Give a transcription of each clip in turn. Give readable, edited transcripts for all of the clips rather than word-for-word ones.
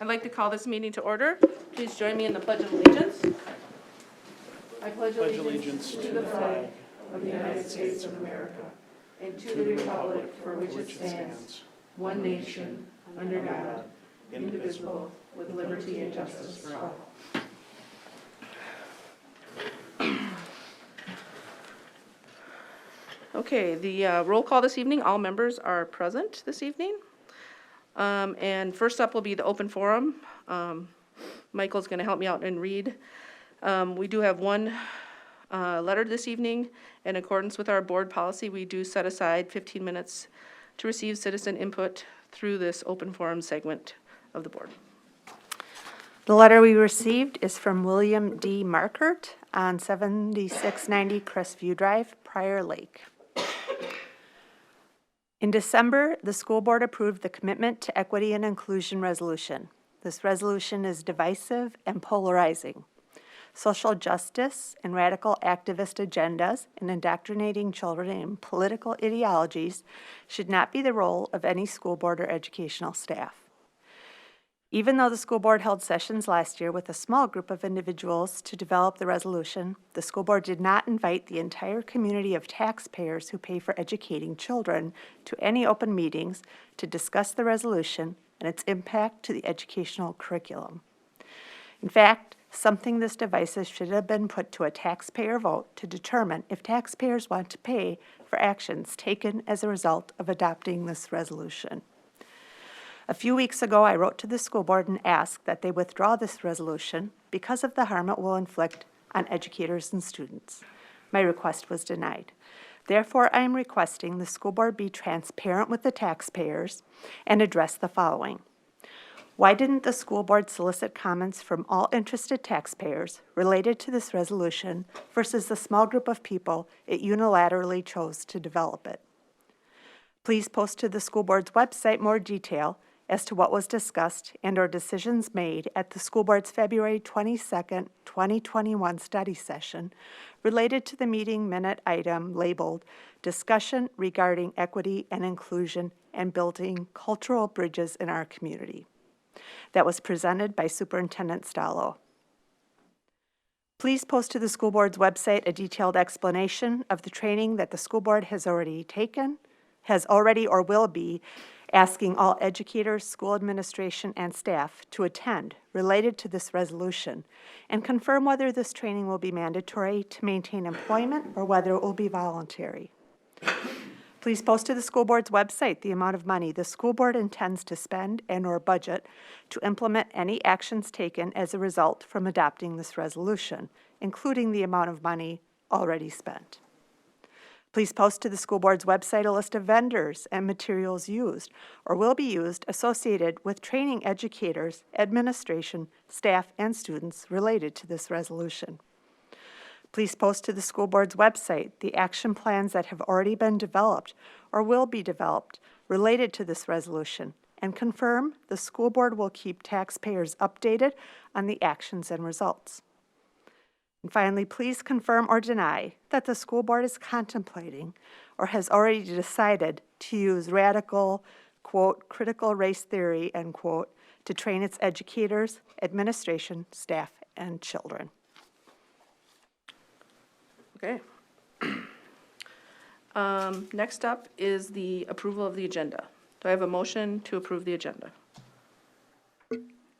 I'd like to call this meeting to order. Please join me in the Pledge of Allegiance. I pledge allegiance to the flag of the United States of America and to the republic for which it stands, one nation, under God, indivisible, with liberty and justice for all. Okay, the roll call this evening, all members are present this evening. And first up will be the open forum. Michael's going to help me out and read. We do have one letter this evening. In accordance with our board policy, we do set aside 15 minutes to receive citizen input through this open forum segment of the board. The letter we received is from William D. Markert on 7690 Crestview Drive, Prior Lake. In December, the school board approved the Commitment to Equity and Inclusion resolution. This resolution is divisive and polarizing. Social justice and radical activist agendas and indoctrinating children in political ideologies should not be the role of any school board or educational staff. Even though the school board held sessions last year with a small group of individuals to develop the resolution, the school board did not invite the entire community of taxpayers who pay for educating children to any open meetings to discuss the resolution and its impact to the educational curriculum. In fact, something this divisive should have been put to a taxpayer vote to determine if taxpayers want to pay for actions taken as a result of adopting this resolution. A few weeks ago, I wrote to the school board and asked that they withdraw this resolution because of the harm it will inflict on educators and students. My request was denied. Therefore, I am requesting the school board be transparent with the taxpayers and address the following. Why didn't the school board solicit comments from all interested taxpayers related to this resolution versus the small group of people it unilaterally chose to develop it? Please post to the school board's website more detail as to what was discussed and/or decisions made at the school board's February 22nd, 2021 study session related to the meeting minute item labeled Discussion Regarding Equity and Inclusion and Building Cultural Bridges in Our Community. That was presented by Superintendent Stallo. Please post to the school board's website a detailed explanation of the training that the school board has already or will be asking all educators, school administration, and staff to attend related to this resolution, and confirm whether this training will be mandatory to maintain employment or whether it will be voluntary. Please post to the school board's website the amount of money the school board intends to spend and/or budget to implement any actions taken as a result from adopting this resolution, including the amount of money already spent. Please post to the school board's website a list of vendors and materials used or will be used associated with training educators, administration, staff, and students related to this resolution. Please post to the school board's website the action plans that have already been developed or will be developed related to this resolution and confirm the school board will keep taxpayers updated on the actions and results. And finally, please confirm or deny that the school board is contemplating or has already decided to use radical, quote, critical race theory, end quote, to train its educators, administration, staff, and children. Okay. Next up is the approval of the agenda. Do I have a motion to approve the agenda?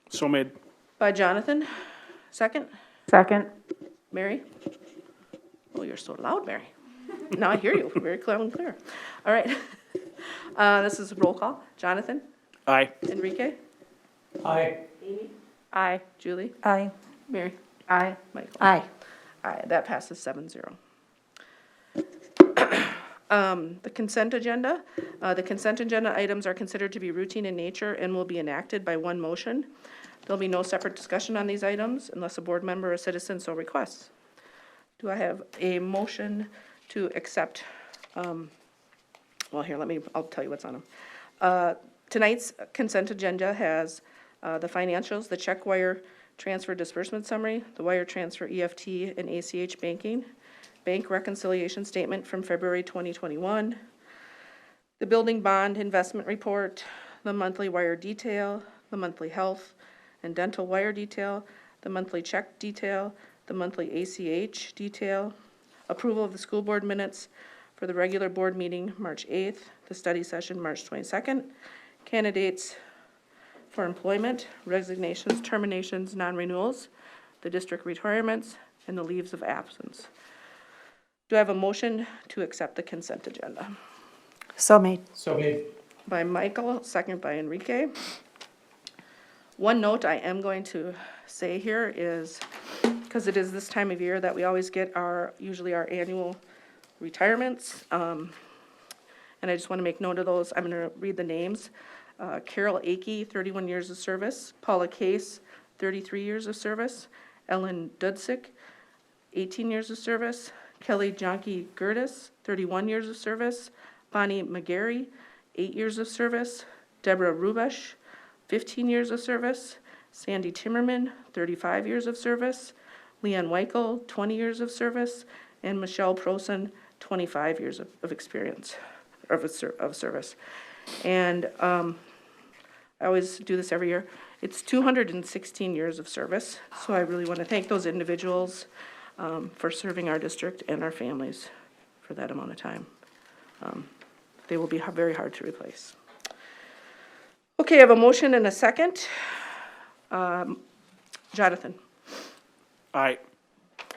So made. By Jonathan. Second? Second. Mary? Oh, you're so loud, Mary. Now I hear you very clear and clear. All right. This is a roll call. Jonathan? Aye. Enrique? Aye. Amy? Aye. Julie? Aye. Mary? Aye. Michael? Aye. Aye, that passes 7-0. The consent agenda. The consent agenda items are considered to be routine in nature and will be enacted by one motion. There'll be no separate discussion on these items unless a board member or citizen so requests. Do I have a motion to accept? Well, here, I'll tell you what's on them. Tonight's consent agenda has the financials, the check wire transfer disbursement summary, the wire transfer EFT and ACH banking, bank reconciliation statement from February 2021, the building bond investment report, the monthly wire detail, the monthly health and dental wire detail, the monthly check detail, the monthly ACH detail, approval of the school board minutes for the regular board meeting, March 8th, the study session, March 22nd, candidates for employment, resignations, terminations, non-renewals, the district retirements, and the leaves of absence. Do I have a motion to accept the consent agenda? So made. So made. By Michael, second by Enrique. One note I am going to say here is, because it is this time of year that we always get usually our annual retirements. And I just want to make note of those. I'm going to read the names. Carol Akey, 31 years of service. Paula Case, 33 years of service. Ellen Dudzik, 18 years of service. Kelly Jonke Gertis, 31 years of service. Bonnie McGarry, 8 years of service. Deborah Rubesh, 15 years of service. Sandy Timmerman, 35 years of service. Leanne Weichel, 20 years of service. And Michelle Prosen, 25 years of experience, of service. And I always do this every year. It's 216 years of service. So I really want to thank those individuals for serving our district and our families for that amount of time. They will be very hard to replace. Okay, I have a motion and a second. Jonathan. Aye.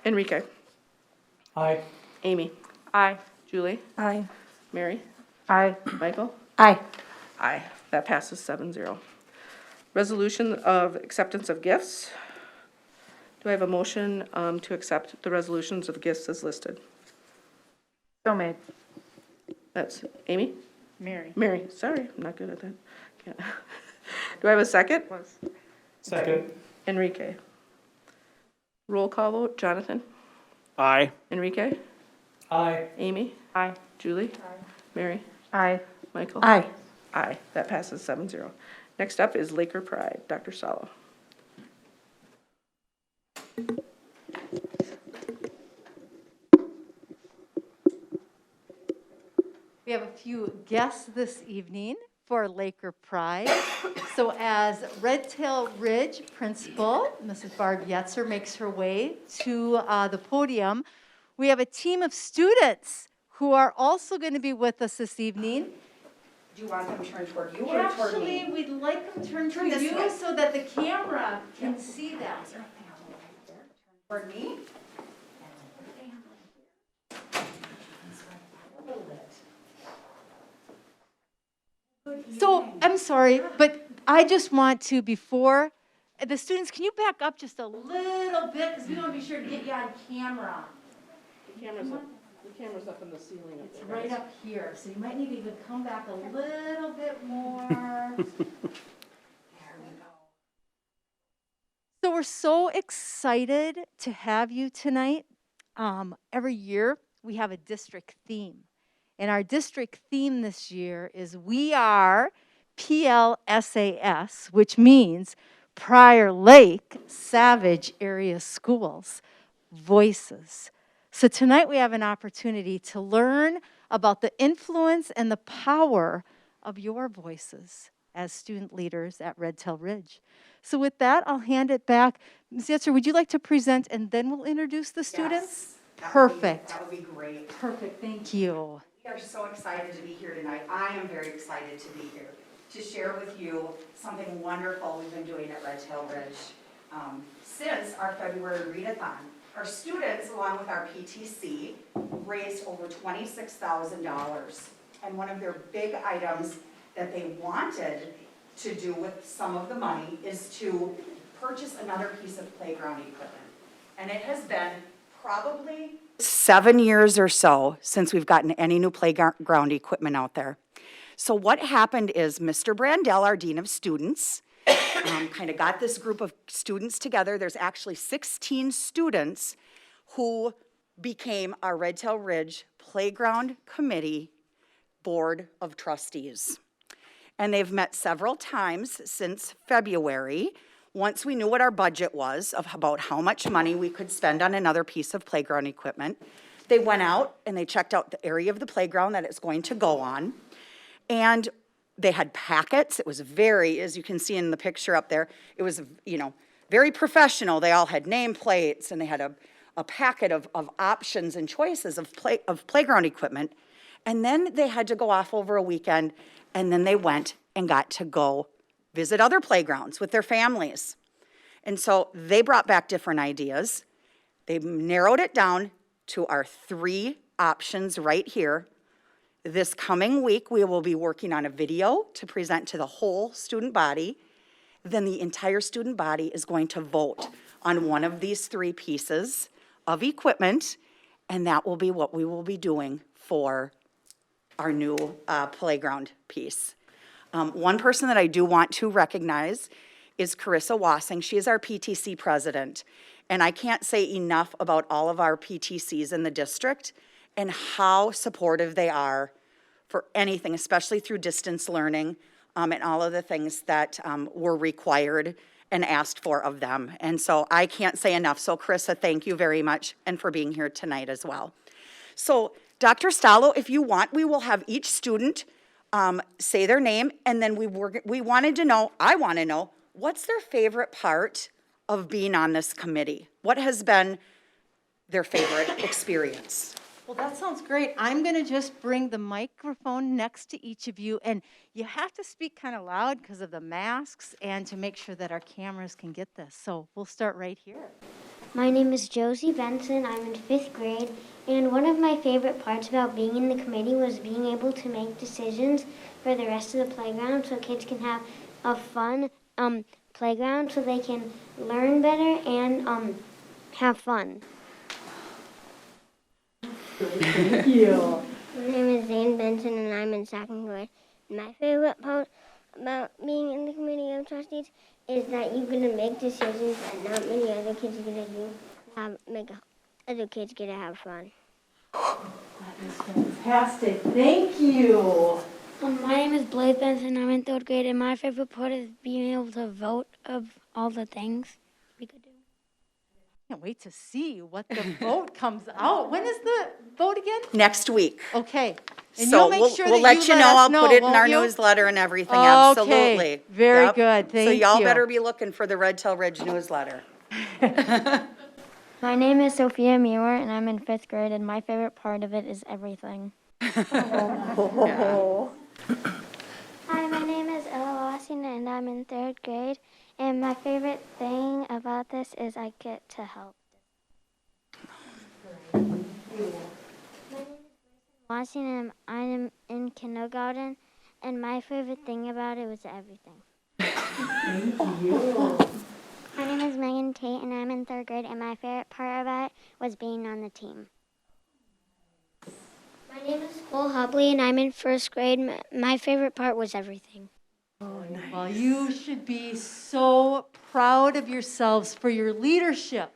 Enrique. Aye. Amy. Aye. Julie. Aye. Mary. Aye. Michael. Aye. Aye. That passes 7-0. Resolution of acceptance of gifts. Do I have a motion to accept the resolutions of gifts as listed? So made. That's Amy? Mary. Mary, sorry, I'm not good at that. Can't. Do I have a second? Second. Enrique. Roll call vote, Jonathan? Aye. Enrique? Aye. Amy? Aye. Julie? Mary? Aye. Michael? Aye. Aye, that passes 7-0. Next up is Laker Pride, Dr. Salo. We have a few guests this evening for Laker Pride. So as Redtail Ridge principal, Mrs. Barb Yetzer, makes her way to the podium, we have a team of students who are also going to be with us this evening. Do you want them turned toward you or toward me? Actually, we'd like them turned Turn to this you way. so that the camera can see them. Toward me? So, I'm sorry, but I just want to, before, the students, can you back up just a little bit? Because we want to be sure to get you on camera. The camera's up in the ceiling up It's there. right up here, so you might need to even come back a little bit more. There we go. So we're so excited to have you tonight. Every year, we have a district theme. And our district theme this year is We Are PLSAS, which means Prior Lake Savage Area Schools, Voices. So tonight we have an opportunity to learn about the influence and the power of your voices as student leaders at Redtail Ridge. So with that, I'll hand it back. Ms. Yetzer, would you like to present and then we'll introduce the students? Yes, Perfect. That would be great. Perfect, thank you. We are so excited to be here tonight. I am very excited to be here to share with you something wonderful we've been doing at Redtail Ridge since our February readathon. Our students, along with our PTC, raised over $26,000. And one of their big items that they wanted to do with some of the money is to purchase another piece of playground equipment. And it has been probably 7 years or so since we've gotten any new playground equipment out there. So what happened is Mr. Brandell, our Dean of Students, kind of got this group of students together. There's actually 16 students who became our Redtail Ridge Playground Committee Board of Trustees. And they've met several times since February. Once we knew what our budget was of about how much money we could spend on another piece of playground equipment, they went out and they checked out the area of the playground that it's going to go on. And They had packets. It was very, as you can see in the picture up there, it was, you know, very professional. They all had nameplates, and they had a packet of options and choices of playground equipment. And then they had to go off over a weekend, and then they went and got to go visit other playgrounds with their families. And so they brought back different ideas. They narrowed it down to our 3 options right here. This coming week, we will be working on a video to present to the whole student body. Then the entire student body is going to vote on one of these 3 pieces of equipment, and that will be what we will be doing for our new playground piece. One person that I do want to recognize is Carissa Wassing. She is our PTC president, and I can't say enough about all of our PTCs in the district and how supportive they are for anything, especially through distance learning, and all of the things that were required and asked for of them. And so I can't say enough. So Carissa, thank you very much, and for being here tonight as well. So Dr. Stallo, if you want, we will have each student say their name, and then we wanted to know, I want to know, what's their favorite part of being on this committee? What has been their favorite experience? Well, that sounds great. I'm going to just bring the microphone next to each of you, and you have to speak kind of loud because of the masks and to make sure that our cameras can get this. So we'll start right here. My name is Josie Benson. I'm in 5th grade, and one of my favorite parts about being in the committee was being able to make decisions for the rest of the playground so kids can have a fun playground so they can learn better and have fun. Thank you. My name is Zane Benson, and I'm in 2nd grade. My favorite part about being in the committee of trustees is that you're gonna make decisions that not many other kids are gonna do. Make other kids get to have fun. That is fantastic. Thank you. My name is Blaze Benson. I'm in 3rd grade, and my favorite part is being able to vote of all the things we could do. Can't wait to see what the vote comes out. When is the vote again? Next week. Okay. And So you'll make sure we'll that let you let know. us I'll know, put it in won't our you? newsletter and everything, Okay, absolutely. very Yep. good, So thank y'all you. better be looking for the Redtail Ridge newsletter. My name is Sophia Muir, and I'm in 5th grade, and my favorite part of it is everything. Hi, my name is Ella Wassing, and I'm in 3rd grade, and my favorite thing about this is I get to help. My name is Wassing, and I'm in kindergarten, and my favorite thing about it was everything. Thank you. My name is Megan Tate, and I'm in 3rd grade, and my favorite part about it was being on the team. My name is Cole Hubley, and I'm in 1st grade. My favorite part was everything. Well, you should be so proud of yourselves for your leadership,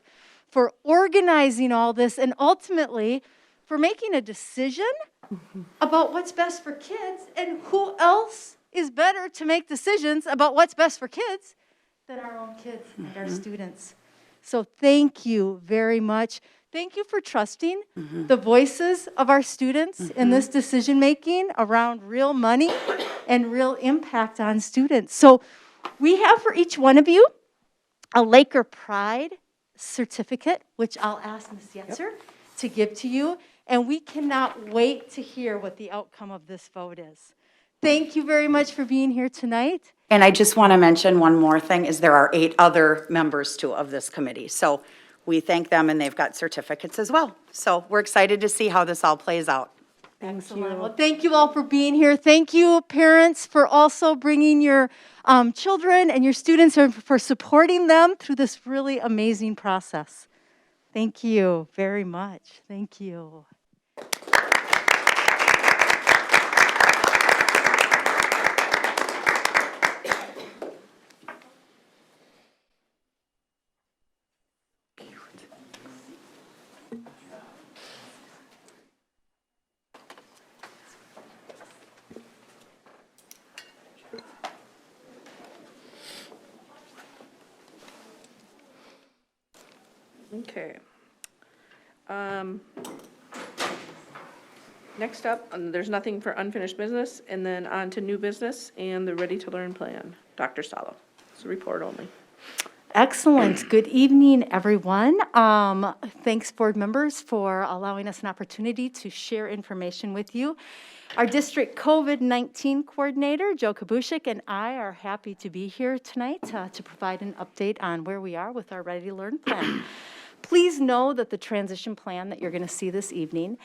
for organizing all this, and ultimately for making a decision about what's best for kids. And who else is better to make decisions about what's best for kids than our own kids and our students? So thank you very much. Thank you for trusting the voices of our students in this decision-making around real money and real impact on students. So we have for each one of you a Laker Pride certificate, which I'll ask Ms. Yetzer to give to you. And we cannot wait to hear what the outcome of this vote is. Thank you very much for being here tonight. And I just want to mention one more thing, is there are 8 other members too of this committee. So we thank them, and they've got certificates as well. So we're excited to see how this all plays out. Excellent. Well, thank you all for being here. Thank you, parents, for also bringing your children and your students and for supporting them through this really amazing process. Thank you very much. Thank you. Okay. Next up, there's nothing for unfinished business, and then on to new business and the Ready to Learn plan. Dr. Salo, it's a report only. Excellent. Good evening, everyone. Thanks, board members, for allowing us an opportunity to share information with you. Our district COVID-19 coordinator, Joe Kabushik, and I are happy to be here tonight to provide an update on where we are with our Ready to Learn plan. Please know that the transition plan that you're going to see this evening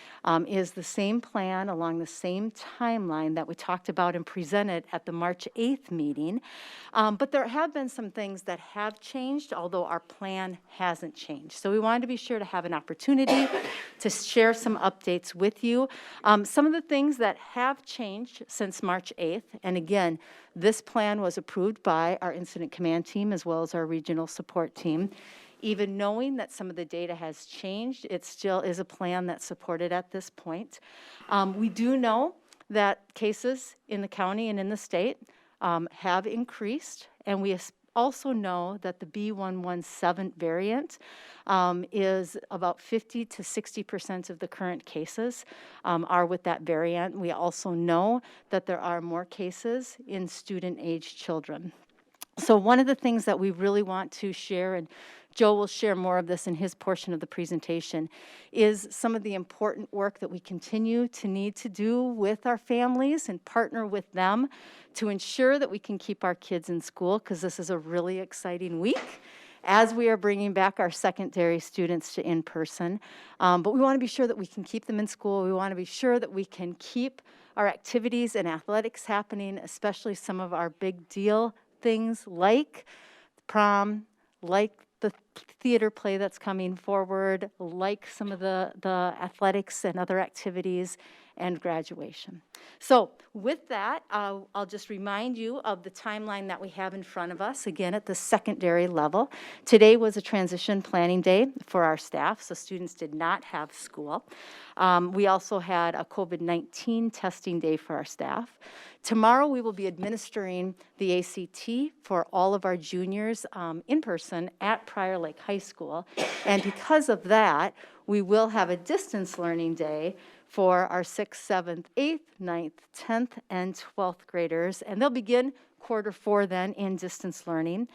is the same plan along the same timeline that we talked about and presented at the March 8th meeting. But there have been some things that have changed, although our plan hasn't changed. So we wanted to be sure to have an opportunity to share some updates with you. Some of the things that have changed since March 8th, and again, this plan was approved by our incident command team as well as our regional support team. Even knowing that some of the data has changed, it still is a plan that's supported at this point. We do know that cases in the county and in the state have increased, and we also know that the B117 variant is about 50 to 60% of the current cases are with that variant. We also know that there are more cases in student-age children. So one of the things that we really want to share, and Joe will share more of this in his portion of the presentation, is some of the important work that we continue to need to do with our families and partner with them to ensure that we can keep our kids in school, because this is a really exciting week as we are bringing back our secondary students to in-person. But we want to be sure that we can keep them in school. We want to be sure that we can keep our activities and athletics happening, especially some of our big deal things like prom, like the theater play that's coming forward, like some of the athletics and other activities, and graduation. So with that, I'll just remind you of the timeline that we have in front of us, again, at the secondary level. Today was a transition planning day for our staff, so students did not have school. We also had a COVID-19 testing day for our staff. Tomorrow, we will be administering the ACT for all of our juniors in person at Prior Lake High School. And because of that, we will have a distance learning day for our 6th, 7th, 8th, 9th, 10th, and 12th graders. And they'll begin quarter 4 then in distance learning.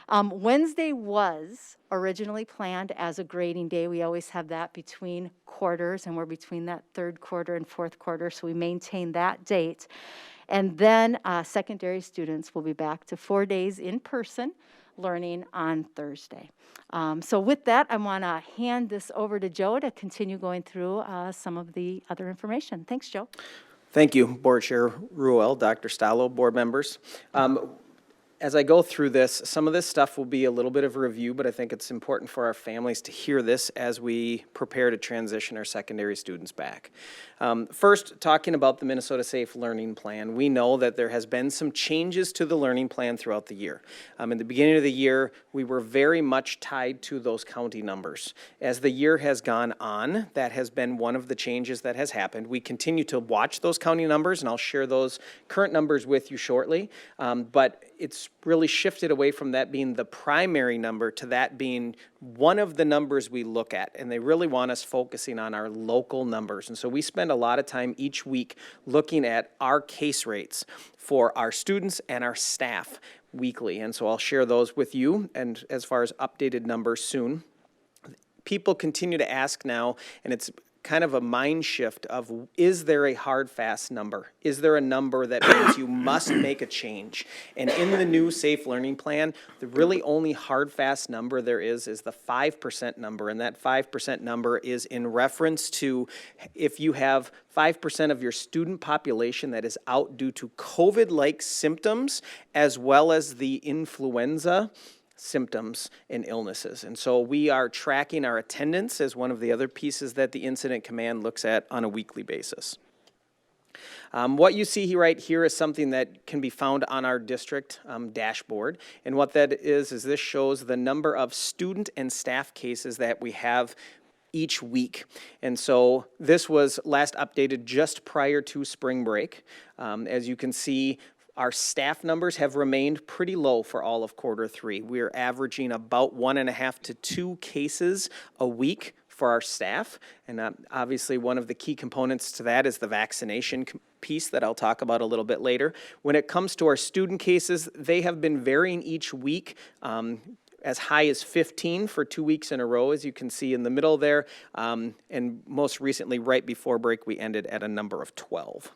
Wednesday was originally planned as a grading day. We always have that between quarters, and we're between that 3rd quarter and 4th quarter, so we maintain that date. And then secondary students will be back to 4 days in person learning on Thursday. So with that, I want to hand this over to Joe to continue going through some of the other information. Thanks, Joe. Thank you, Board Chair Ruel, Dr. Stallo, board members. As I go through this, some of this stuff will be a little bit of a review, but I think it's important for our families to hear this as we prepare to transition our secondary students back. First, talking about the Minnesota Safe Learning Plan, we know that there has been some changes to the learning plan throughout the year. In the beginning of the year, we were very much tied to those county numbers. As the year has gone on, that has been one of the changes that has happened. We continue to watch those county numbers, and I'll share those current numbers with you shortly, but it's really shifted away from that being the primary number to that being one of the numbers we look at, and they really want us focusing on our local numbers. And so we spend a lot of time each week looking at our case rates for our students and our staff weekly, and so I'll share those with you, and as far as updated numbers soon. People continue to ask now, and it's kind of a mind shift of, is there a hard, fast number? Is there a number that means you must make a change? And in the new Safe Learning Plan, the really only hard, fast number there is the 5% number, and that 5% number is in reference to if you have 5% of your student population that is out due to COVID-like symptoms as well as the influenza symptoms and illnesses. And so we are tracking our attendance as one of the other pieces that the Incident Command looks at on a weekly basis. What you see right here is something that can be found on our district dashboard. And what that is this shows the number of student and staff cases that we have each week. And so this was last updated just prior to spring break. As you can see, our staff numbers have remained pretty low for all of quarter 3. We're averaging about 1.5 to 2 cases a week for our staff. And obviously one of the key components to that is the vaccination piece that I'll talk about a little bit later. When it comes to our student cases, they have been varying each week, as high as 15 for 2 weeks in a row, as you can see in the middle there. And most recently, right before break, we ended at a number of 12.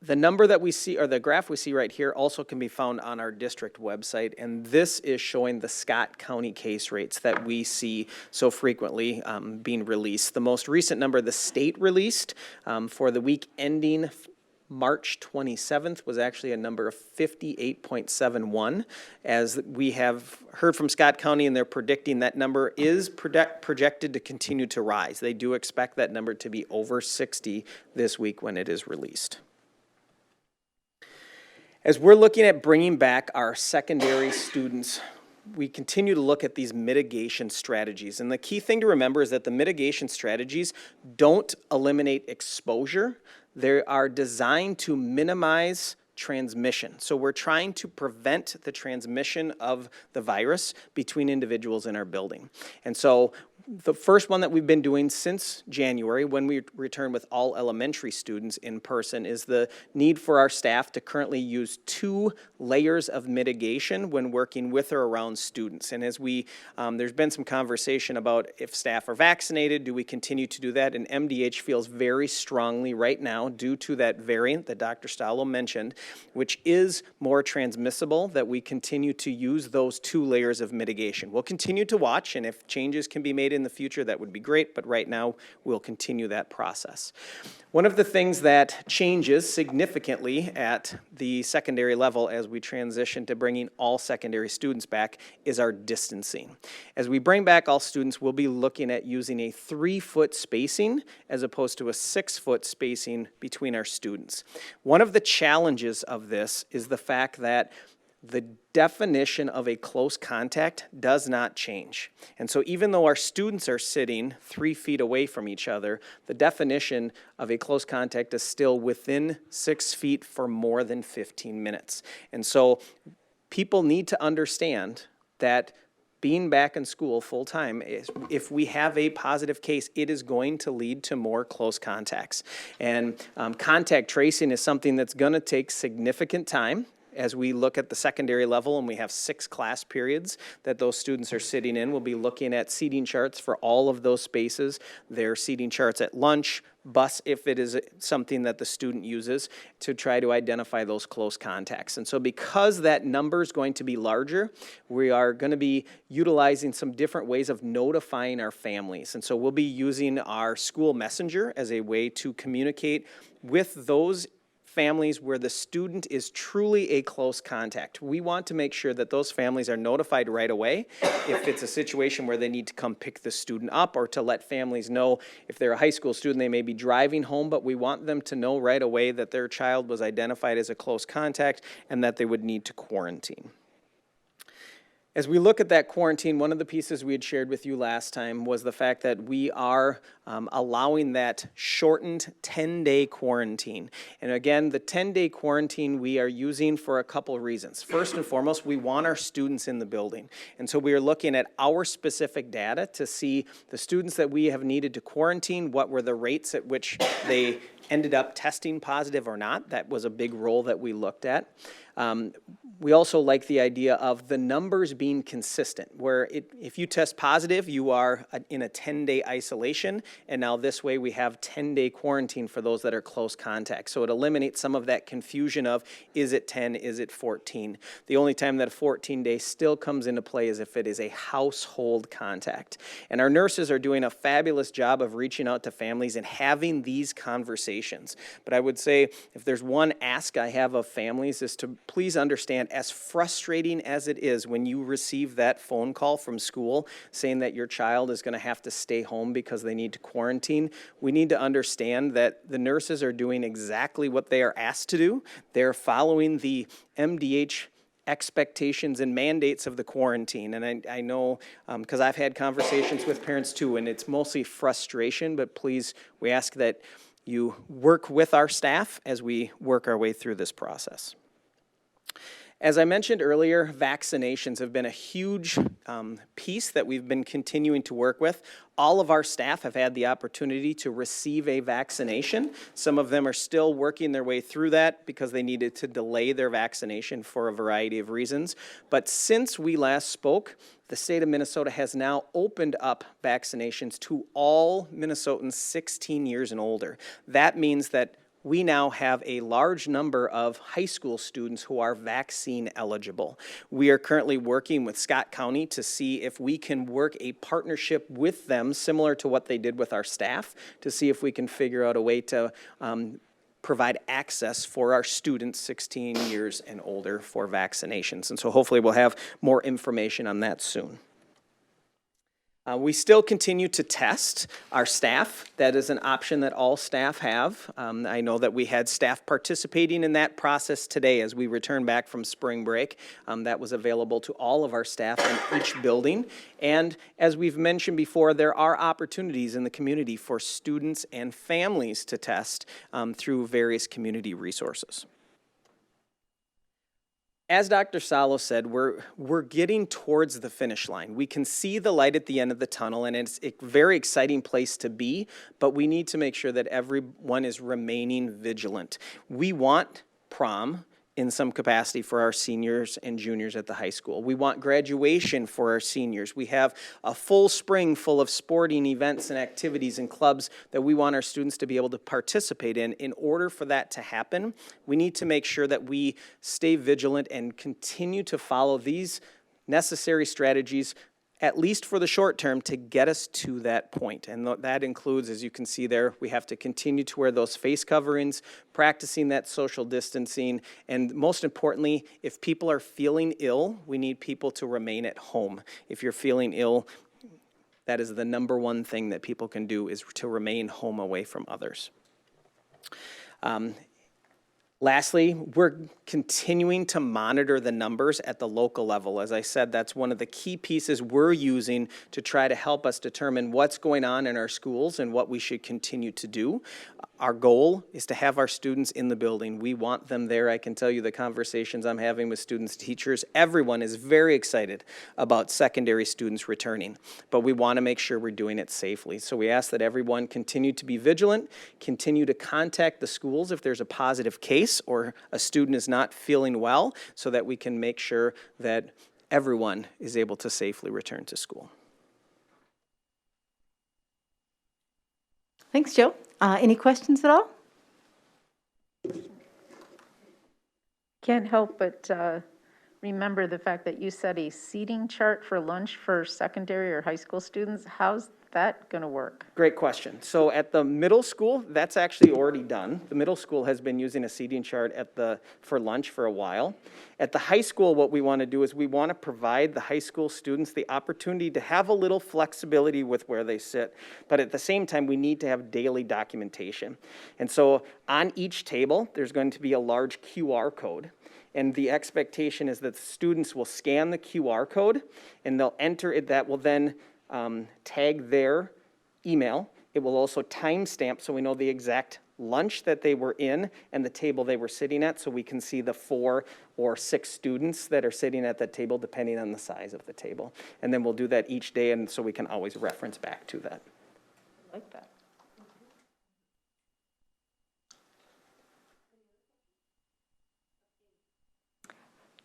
The number that we see, or the graph we see right here, also can be found on our district website, and this is showing the Scott County case rates that we see so frequently being released. The most recent number the state released for the week ending March 27th was actually a number of 58.71. As we have heard from Scott County, and they're predicting that number is projected to continue to rise. They do expect that number to be over 60 this week when it is released. As we're looking at bringing back our secondary students, we continue to look at these mitigation strategies. And the key thing to remember is that the mitigation strategies don't eliminate exposure. They are designed to minimize transmission. So we're trying to prevent the transmission of the virus between individuals in our building. And so the first one that we've been doing since January, when we return with all elementary students in person, is the need for our staff to currently use 2 layers of mitigation when working with or around students. And as there's been some conversation about if staff are vaccinated, do we continue to do that? And MDH feels very strongly right now, due to that variant that Dr. Stallo mentioned, which is more transmissible, that we continue to use those 2 layers of mitigation. We'll continue to watch, and if changes can be made in the future, that would be great, but right now we'll continue that process. One of the things that changes significantly at the secondary level as we transition to bringing all secondary students back is our distancing. As we bring back all students, we'll be looking at using a 3-foot spacing as opposed to a 6-foot spacing between our students. One of the challenges of this is the fact that the definition of a close contact does not change. And so even though our students are sitting 3 feet away from each other, the definition of a close contact is still within 6 feet for more than 15 minutes. And so people need to understand that being back in school full time, if we have a positive case, it is going to lead to more close contacts. And contact tracing is something that's going to take significant time. As we look at the secondary level, and we have 6 class periods that those students are sitting in, we'll be looking at seating charts for all of those spaces, their seating charts at lunch, bus, if it is something that the student uses, to try to identify those close contacts. And so because that number is going to be larger, we are going to be utilizing some different ways of notifying our families. And so we'll be using our school messenger as a way to communicate with those families where the student is truly a close contact. We want to make sure that those families are notified right away if it's a situation where they need to come pick the student up, or to let families know if they're a high school student, they may be driving home, but we want them to know right away that their child was identified as a close contact and that they would need to quarantine. As we look at that quarantine, one of the pieces we had shared with you last time was the fact that we are allowing that shortened 10-day quarantine. And again, the 10-day quarantine we are using for a couple of reasons. First and foremost, we want our students in the building. And so we are looking at our specific data to see the students that we have needed to quarantine, what were the rates at which they ended up testing positive or not. That was a big role that we looked at. We also like the idea of the numbers being consistent, where if you test positive, you are in a 10-day isolation, and now this way we have 10-day quarantine for those that are close contacts. So it eliminates some of that confusion of, is it 10, is it 14? The only time that a 14-day still comes into play is if it is a household contact. And our nurses are doing a fabulous job of reaching out to families and having these conversations. But I would say if there's one ask I have of families is to please understand, as frustrating as it is when you receive that phone call from school saying that your child is going to have to stay home because they need to quarantine, we need to understand that the nurses are doing exactly what they are asked to do. They're following the MDH expectations and mandates of the quarantine. And I know, because I've had conversations with parents too, and it's mostly frustration, but please, we ask that you work with our staff as we work our way through this process. As I mentioned earlier, vaccinations have been a huge piece that we've been continuing to work with. All of our staff have had the opportunity to receive a vaccination. Some of them are still working their way through that because they needed to delay their vaccination for a variety of reasons. But since we last spoke, the state of Minnesota has now opened up vaccinations to all Minnesotans 16 years and older. That means that we now have a large number of high school students who are vaccine eligible. We are currently working with Scott County to see if we can work a partnership with them, similar to what they did with our staff, to see if we can figure out a way to provide access for our students 16 years and older for vaccinations. And so hopefully we'll have more information on that soon. We still continue to test our staff. That is an option that all staff have. I know that we had staff participating in that process today as we return back from spring break. That was available to all of our staff in each building. And as we've mentioned before, there are opportunities in the community for students and families to test through various community resources. As Dr. Salo said, we're getting towards the finish line. We can see the light at the end of the tunnel, and it's a very exciting place to be, but we need to make sure that everyone is remaining vigilant. We want prom in some capacity for our seniors and juniors at the high school. We want graduation for our seniors. We have a full spring full of sporting events and activities and clubs that we want our students to be able to participate in. In order for that to happen, we need to make sure that we stay vigilant and continue to follow these necessary strategies, at least for the short term, to get us to that point. And that includes, as you can see there, we have to continue to wear those face coverings, practicing that social distancing, and most importantly, if people are feeling ill, we need people to remain at home. If you're feeling ill, that is the number one thing that people can do, is to remain home away from others. Lastly, we're continuing to monitor the numbers at the local level. As I said, that's one of the key pieces we're using to try to help us determine what's going on in our schools and what we should continue to do. Our goal is to have our students in the building. We want them there. I can tell you the conversations I'm having with students, teachers, everyone is very excited about secondary students returning, but we want to make sure we're doing it safely. So we ask that everyone continue to be vigilant, continue to contact the schools if there's a positive case or a student is not feeling well, so that we can make sure that everyone is able to safely return to school. Thanks, Joe. Any questions at all? Can't help but remember the fact that you set a seating chart for lunch for secondary or high school students. How's that going to work? Great question. So at the middle school, that's actually already done. The middle school has been using a seating chart for lunch for a while. At the high school, what we want to do is we want to provide the high school students the opportunity to have a little flexibility with where they sit, but at the same time, we need to have daily documentation. And so on each table, there's going to be a large QR code. And the expectation is that the students will scan the QR code and they'll enter it. That will then tag their email. It will also timestamp so we know the exact lunch that they were in and the table they were sitting at, so we can see the 4 or 6 students that are sitting at that table depending on the size of the table. And then we'll do that each day, and so we can always reference back to that. I like that.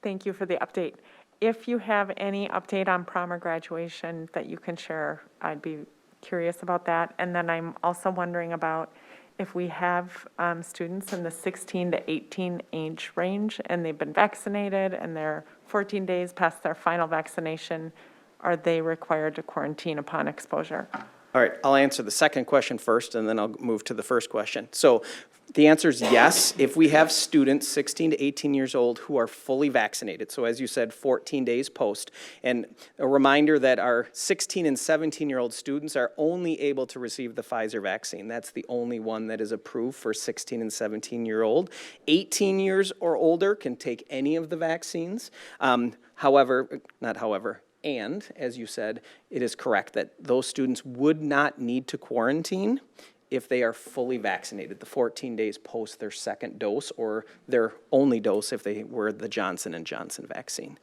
Thank you for the update. If you have any update on prom or graduation that you can share, I'd be curious about that. And then I'm also wondering about if we have students in the 16 to 18 age range and they've been vaccinated and they're 14 days past their final vaccination, are they required to quarantine upon exposure? All right, I'll answer the second question first, and then I'll move to the first question. So the answer is yes. If we have students 16 to 18 years old who are fully vaccinated, so as you said, 14 days post, and a reminder that our 16 and 17-year-old students are only able to receive the Pfizer vaccine. That's the only one that is approved for 16 and 17-year-old. 18 years or older can take any of the vaccines. And, as you said, it is correct that those students would not need to quarantine if they are fully vaccinated, the 14 days post their second dose or their only dose if they were the Johnson & Johnson vaccine.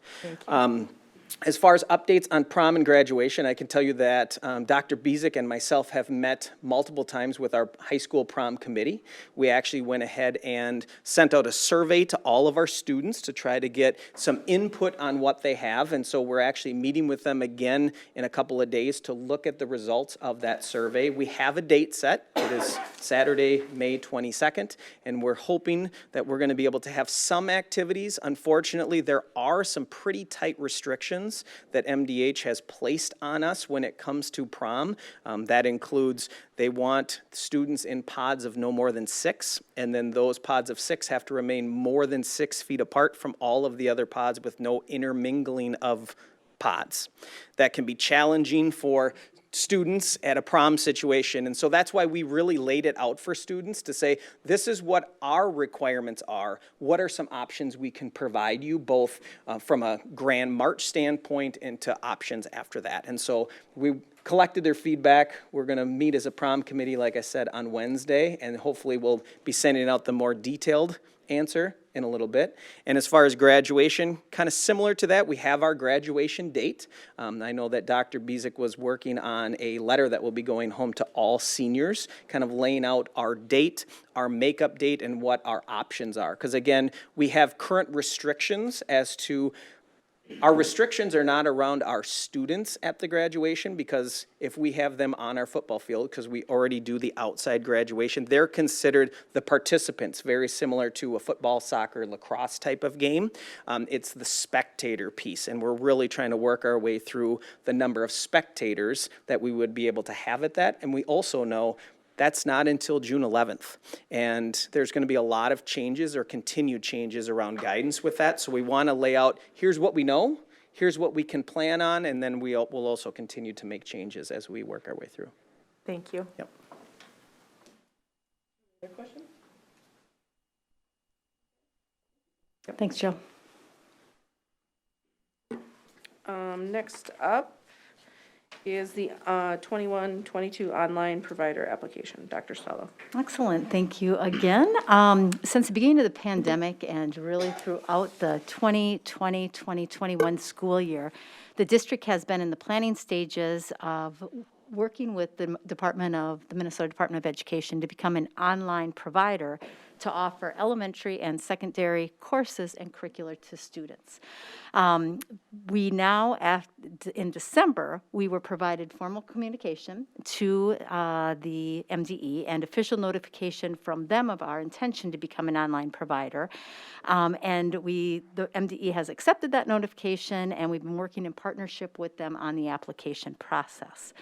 As far as updates on prom and graduation, I can tell you that Dr. Bezick and myself have met multiple times with our high school prom committee. We actually went ahead and sent out a survey to all of our students to try to get some input on what they have. And so we're actually meeting with them again in a couple of days to look at the results of that survey. We have a date set. It is Saturday, May 22nd, and we're hoping that we're going to be able to have some activities. Unfortunately, there are some pretty tight restrictions that MDH has placed on us when it comes to prom. That includes they want students in pods of no more than 6, and then those pods of 6 have to remain more than 6 feet apart from all of the other pods with no intermingling of pods. That can be challenging for students at a prom situation, and so that's why we really laid it out for students to say, this is what our requirements are. What are some options we can provide you, both from a Grand March standpoint and to options after that? And so we collected their feedback. We're going to meet as a prom committee, like I said, on Wednesday, and hopefully we'll be sending out the more detailed answer in a little bit. And as far as graduation, kind of similar to that, we have our graduation date. I know that Dr. Bezick was working on a letter that will be going home to all seniors, kind of laying out our date, our makeup date, and what our options are. Because again, we have current restrictions as to our restrictions are not around our students at the graduation, because if we have them on our football field, because we already do the outside graduation, they're considered the participants, very similar to a football, soccer, lacrosse type of game. It's the spectator piece, and we're really trying to work our way through the number of spectators that we would be able to have at that. And we also know that's not until June 11th. And there's going to be a lot of changes or continued changes around guidance with that. So we want to lay out, here's what we know, here's what we can plan on, and then we'll also continue to make changes as we work our way through. Thank you. Yep. Other questions? Thanks, Joe. Next up is the 21-22 online provider application. Dr. Stallo. Excellent, thank you again. Since the beginning of the pandemic and really throughout the 2020-2021 school year, the district has been in the planning stages of working with the Minnesota Department of Education to become an online provider to offer elementary and secondary courses and curricula to students. We now, in December, we were provided formal communication to the MDE and official notification from them of our intention to become an online provider. And the MDE has accepted that notification, and we've been working in partnership with them on the application process.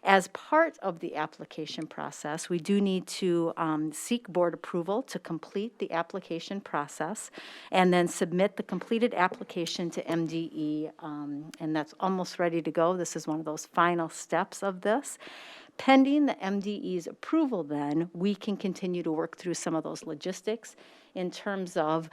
As part of the application process, we do need to seek board approval to complete the application process and then submit the completed application to MDE, and that's almost ready to go. This is one of those final steps of this. Pending the MDE's approval, then, we can continue to work through some of those logistics in terms of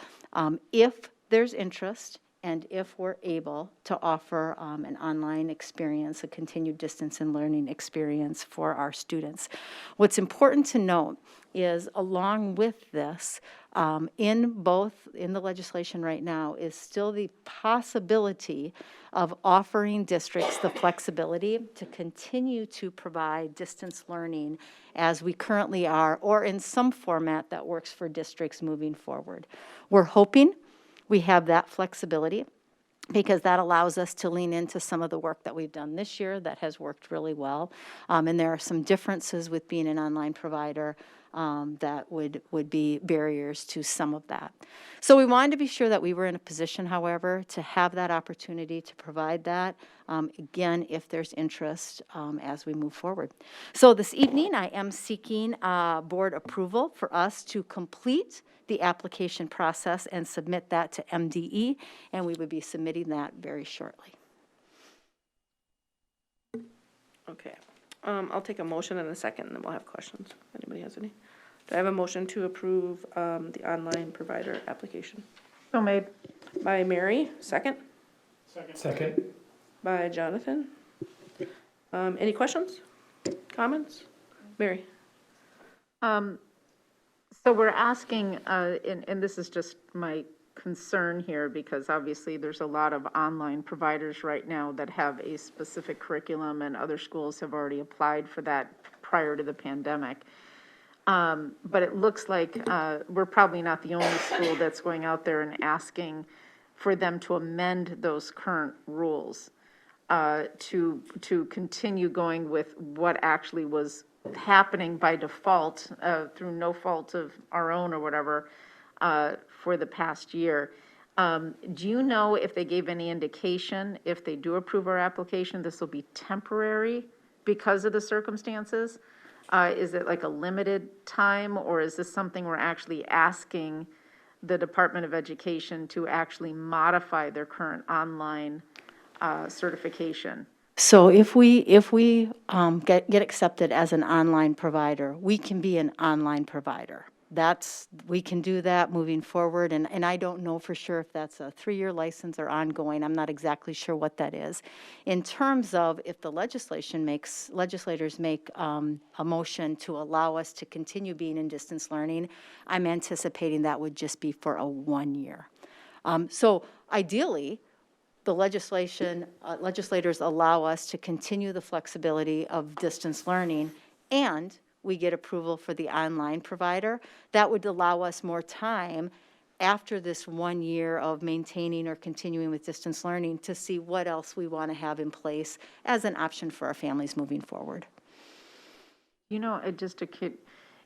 if there's interest and if we're able to offer an online experience, a continued distance and learning experience for our students. What's important to note is, along with this, in the legislation right now is still the possibility of offering districts the flexibility to continue to provide distance learning as we currently are, or in some format that works for districts moving forward. We're hoping we have that flexibility, because that allows us to lean into some of the work that we've done this year that has worked really well. And there are some differences with being an online provider that would be barriers to some of that. So we wanted to be sure that we were in a position, however, to have that opportunity to provide that, again, if there's interest as we move forward. So this evening, I am seeking board approval for us to complete the application process and submit that to MDE, and we would be submitting that very shortly. Okay. I'll take a motion in a second, and then we'll have questions. If anybody has any. Do I have a motion to approve the online provider application? So made. By Mary, second. Second. By Jonathan. Any questions? Comments? Mary? So we're asking, and this is just my concern here, because obviously there's a lot of online providers right now that have a specific curriculum, and other schools have already applied for that prior to the pandemic. But it looks like we're probably not the only school that's going out there and asking for them to amend those current rules to continue going with what actually was happening by default through no fault of our own or whatever for the past year. Do you know if they gave any indication, if they do approve our application, this will be temporary because of the circumstances? Is it like a limited time, or is this something we're actually asking the Department of Education to actually modify their current online certification? So if we get accepted as an online provider, we can be an online provider. We can do that moving forward, and I don't know for sure if that's a 3-year license or ongoing. I'm not exactly sure what that is. In terms of if the legislators make a motion to allow us to continue being in distance learning, I'm anticipating that would just be for a 1 year. So ideally, the legislators allow us to continue the flexibility of distance learning, and we get approval for the online provider. That would allow us more time after this 1 year of maintaining or continuing with distance learning to see what else we want to have in place as an option for our families moving forward. You know, just a kid,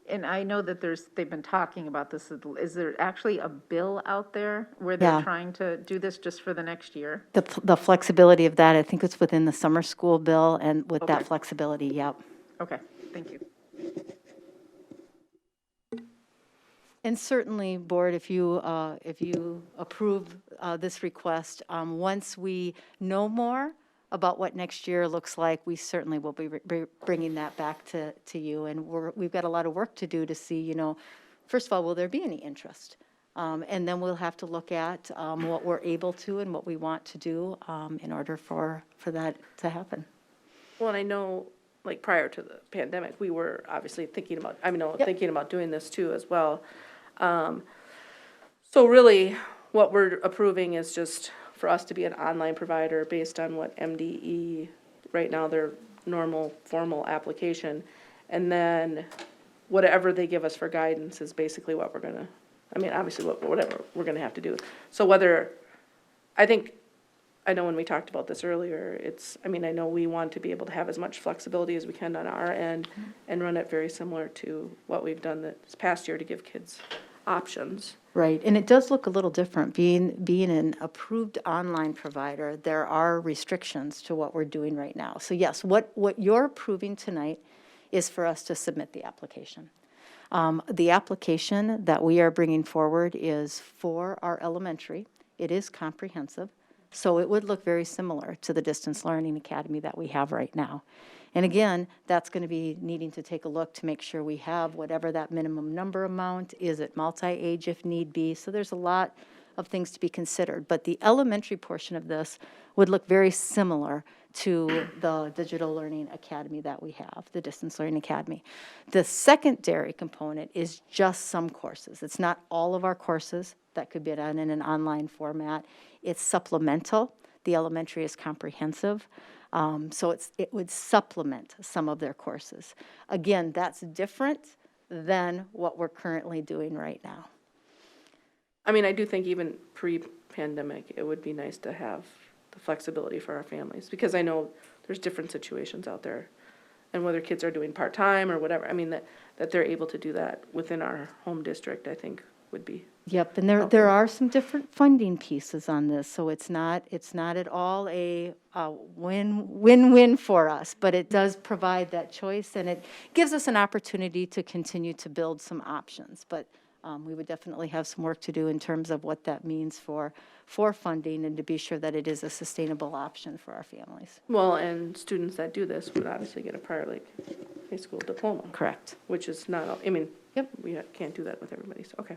and I know that they've been talking about this. Is there actually a bill out there where they're Yeah. trying to do this just for the next year? The flexibility of that, I think it's within the summer school bill, and with that Okay. flexibility, yep. Okay, thank you. And certainly, Board, if you approve this request, once we know more about what next year looks like, we certainly will be bringing that back to you. And we've got a lot of work to do to see, first of all, will there be any interest? And then we'll have to look at what we're able to and what we want to do in order for that to happen. Well, and I know, like, prior to the pandemic, we were obviously thinking about, Yep. thinking about doing this too as well. So really, what we're approving is just for us to be an online provider based on what MDE, right now, their normal formal application. And then whatever they give us for guidance is basically what we're gonna, obviously, whatever we're gonna have to do. So whether, I know when we talked about this earlier, I know we want to be able to have as much flexibility as we can on our end and run it very similar to what we've done this past year to give kids options. Right, and it does look a little different. Being an approved online provider, there are restrictions to what we're doing right now. So yes, what you're approving tonight is for us to submit the application. The application that we are bringing forward is for our elementary. It is comprehensive, so it would look very similar to the Distance Learning Academy that we have right now. And again, that's going to be needing to take a look to make sure we have whatever that minimum number amount is, at multi-age if need be. So there's a lot of things to be considered. But the elementary portion of this would look very similar to the Digital Learning Academy that we have, the Distance Learning Academy. The secondary component is just some courses. It's not all of our courses that could be done in an online format. It's supplemental. The elementary is comprehensive. So it would supplement some of their courses. Again, that's different than what we're currently doing right now. I do think even pre-pandemic, it would be nice to have the flexibility for our families, because I know there's different situations out there, and whether kids are doing part-time or whatever, that they're able to do that within our home district, I think would be. Yep, and there are some different funding pieces on this, so it's not at all a win-win for us, but it does provide that choice, and it gives us an opportunity to continue to build some options. But we would definitely have some work to do in terms of what that means for funding, and to be sure that it is a sustainable option for our families. Well, and students that do this would obviously get a prior high school diploma. Correct. Which is not, Yep. We can't do that with everybody, so, okay.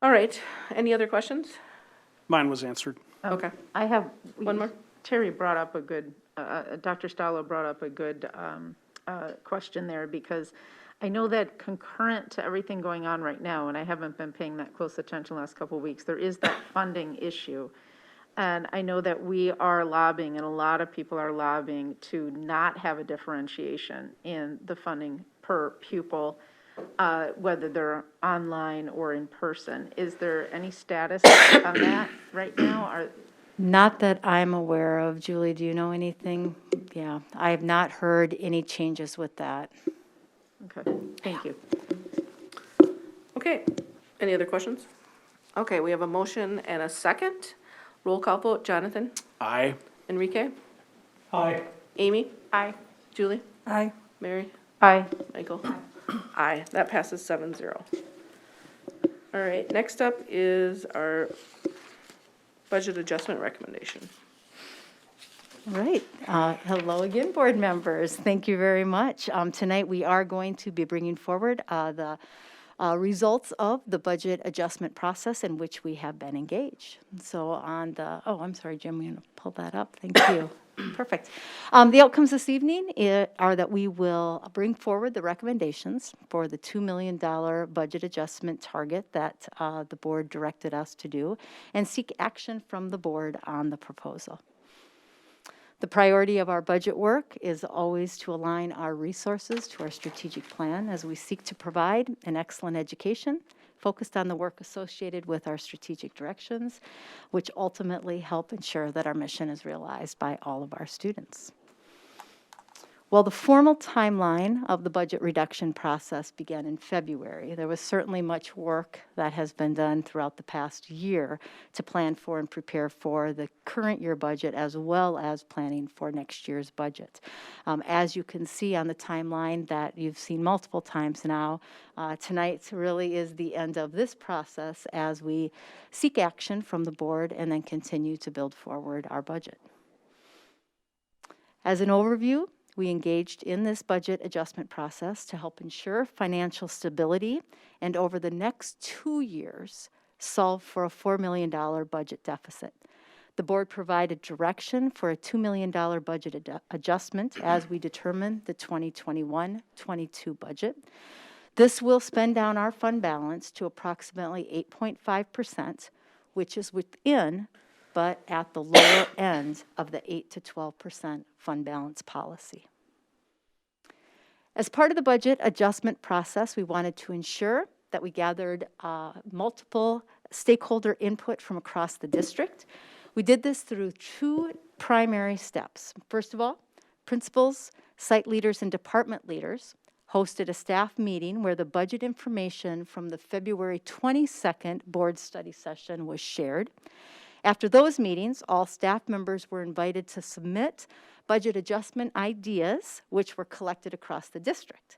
All right, any other questions? Mine was answered. Okay. I have. One more? Terry brought up a good, Dr. Stallo brought up a good question there, because I know that concurrent to everything going on right now, and I haven't been paying that close attention the last couple of weeks, there is that funding issue. And I know that we are lobbying, and a lot of people are lobbying to not have a differentiation in the funding per pupil, whether they're online or in person. Is there any status on that right now? Not that I'm aware of. Julie, do you know anything? Yeah, I have not heard any changes with that. Okay, thank you. Okay, any other questions? Okay, we have a motion and a second. Roll call vote, Jonathan? Aye. Enrique? Aye. Amy? Aye. Julie? Aye. Mary? Aye. Michael? Aye, that passes 7-0. All right, next up is our budget adjustment recommendation. All right. Hello again, board members. Thank you very much. Tonight, we are going to be bringing forward the results of the budget adjustment process in which we have been engaged. So on the, oh, I'm sorry, Jim, we're going to pull that up. Thank you. Perfect. The outcomes this evening are that we will bring forward the recommendations for the $2 million budget adjustment target that the board directed us to do and seek action from the board on the proposal. The priority of our budget work is always to align our resources to our strategic plan as we seek to provide an excellent education focused on the work associated with our strategic directions, which ultimately help ensure that our mission is realized by all of our students. While the formal timeline of the budget reduction process began in February, there was certainly much work that has been done throughout the past year to plan for and prepare for the current year budget as well as planning for next year's budget. As you can see on the timeline that you've seen multiple times now, tonight really is the end of this process as we seek action from the board and then continue to build forward our budget. As an overview, we engaged in this budget adjustment process to help ensure financial stability and over the next 2 years, solve for a $4 million budget deficit. The board provided direction for a $2 million budget adjustment as we determine the 2021-22 budget. This will spend down our fund balance to approximately 8.5%, which is within but at the lower end of the 8 to 12% fund balance policy. As part of the budget adjustment process, we wanted to ensure that we gathered multiple stakeholder input from across the district. We did this through 2 primary steps. First of all, principals, site leaders, and department leaders hosted a staff meeting where the budget information from the February 22nd board study session was shared. After those meetings, all staff members were invited to submit budget adjustment ideas, which were collected across the district.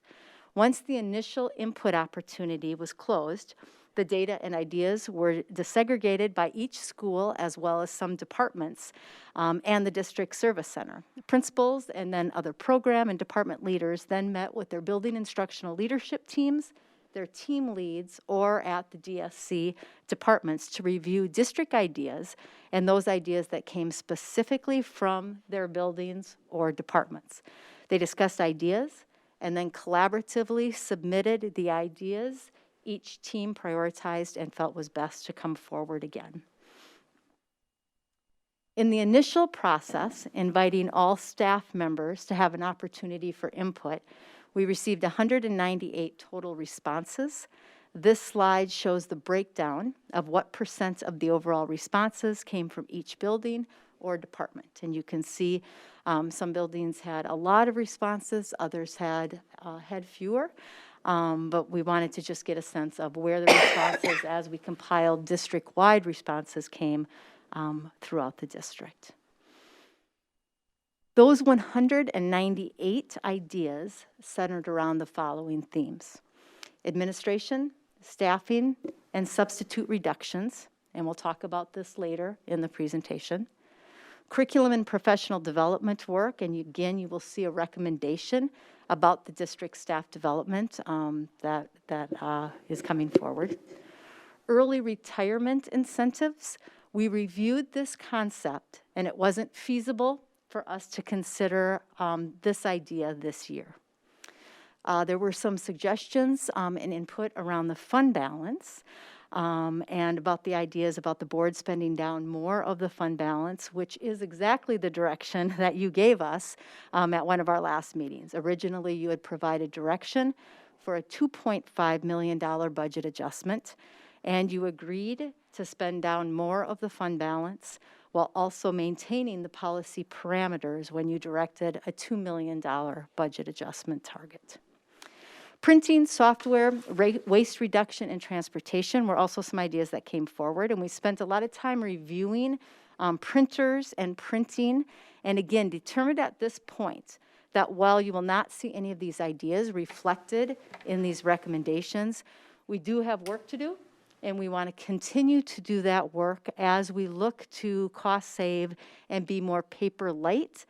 Once the initial input opportunity was closed, the data and ideas were desegregated by each school as well as some departments and the district service center. Principals and then other program and department leaders then met with their building instructional leadership teams, their team leads, or at the DSC departments to review district ideas and those ideas that came specifically from their buildings or departments. They discussed ideas and then collaboratively submitted the ideas each team prioritized and felt was best to come forward again. In the initial process, inviting all staff members to have an opportunity for input, we received 198 total responses. This slide shows the breakdown of what % of the overall responses came from each building or department. And you can see some buildings had a lot of responses, others had fewer. But we wanted to just get a sense of where the responses as we compiled district-wide responses came throughout the district. Those 198 ideas centered around the following themes: administration, staffing, and substitute reductions, and we'll talk about this later in the presentation. Curriculum and professional development work, and again, you will see a recommendation about the district staff development that is coming forward. Early retirement incentives, we reviewed this concept, and it wasn't feasible for us to consider this idea this year. There were some suggestions and input around the fund balance and about the ideas about the board spending down more of the fund balance, which is exactly the direction that you gave us at one of our last meetings. Originally, you had provided direction for a $2.5 million budget adjustment, and you agreed to spend down more of the fund balance while also maintaining the policy parameters when you directed a $2 million budget adjustment target. Printing, software, waste reduction, and transportation were also some ideas that came forward, and we spent a lot of time reviewing printers and printing, and again, determined at this point that while you will not see any of these ideas reflected in these recommendations, we do have work to do, and we want to continue to do that work as we look to cost save and be more paper light,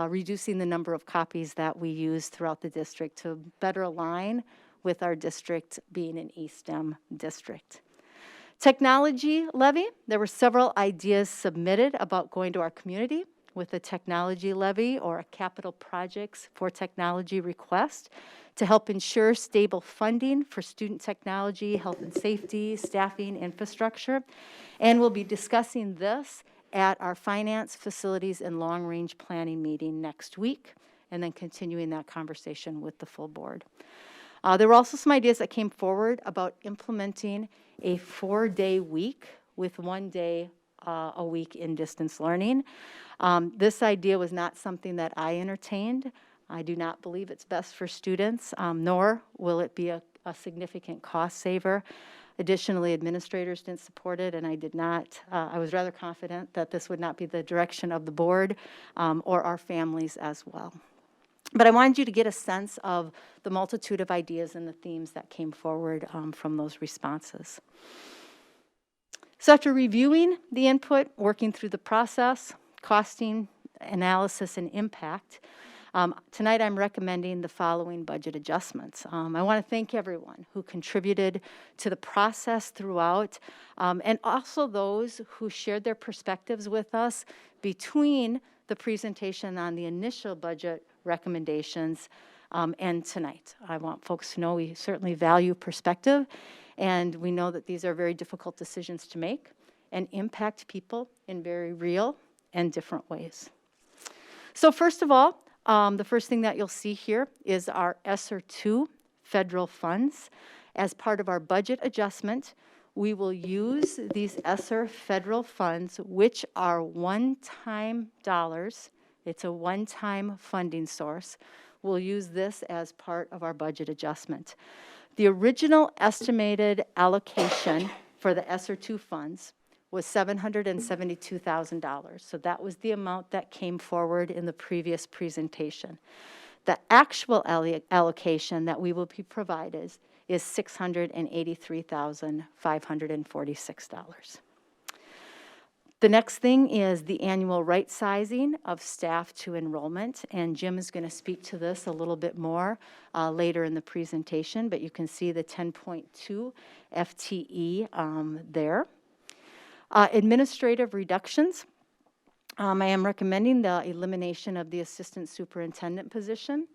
reducing the number of copies that we use throughout the district to better align with our district being an E-STEM district. Technology levy, there were several ideas submitted about going to our community with a technology levy or a capital projects for technology request to help ensure stable funding for student technology, health and safety, staffing, infrastructure. And we'll be discussing this at our finance, facilities, and long-range planning meeting next week, and then continuing that conversation with the full board. There were also some ideas that came forward about implementing a 4-day week with 1 day a week in distance learning. This idea was not something that I entertained. I do not believe it's best for students, nor will it be a significant cost saver. Additionally, administrators didn't support it, and I did not. I was rather confident that this would not be the direction of the board or our families as well. But I wanted you to get a sense of the multitude of ideas and the themes that came forward from those responses. So after reviewing the input, working through the process, costing, analysis, and impact, tonight I'm recommending the following budget adjustments. I want to thank everyone who contributed to the process throughout, and also those who shared their perspectives with us between the presentation on the initial budget recommendations and tonight. I want folks to know we certainly value perspective, and we know that these are very difficult decisions to make and impact people in very real and different ways. So first of all, the first thing that you'll see here is our SR2 Federal Funds. As part of our budget adjustment, we will use these SR Federal Funds, which are one-time dollars. It's a one-time funding source. We'll use this as part of our budget adjustment. The original estimated allocation for the SR2 funds was $772,000. So that was the amount that came forward in the previous presentation. The actual allocation that we will be provided is $683,546. The next thing is the annual right sizing of staff to enrollment, and Jim is going to speak to this a little bit more later in the presentation, but you can see the 10.2 FTE there. Administrative reductions. I am recommending the elimination of the assistant superintendent position,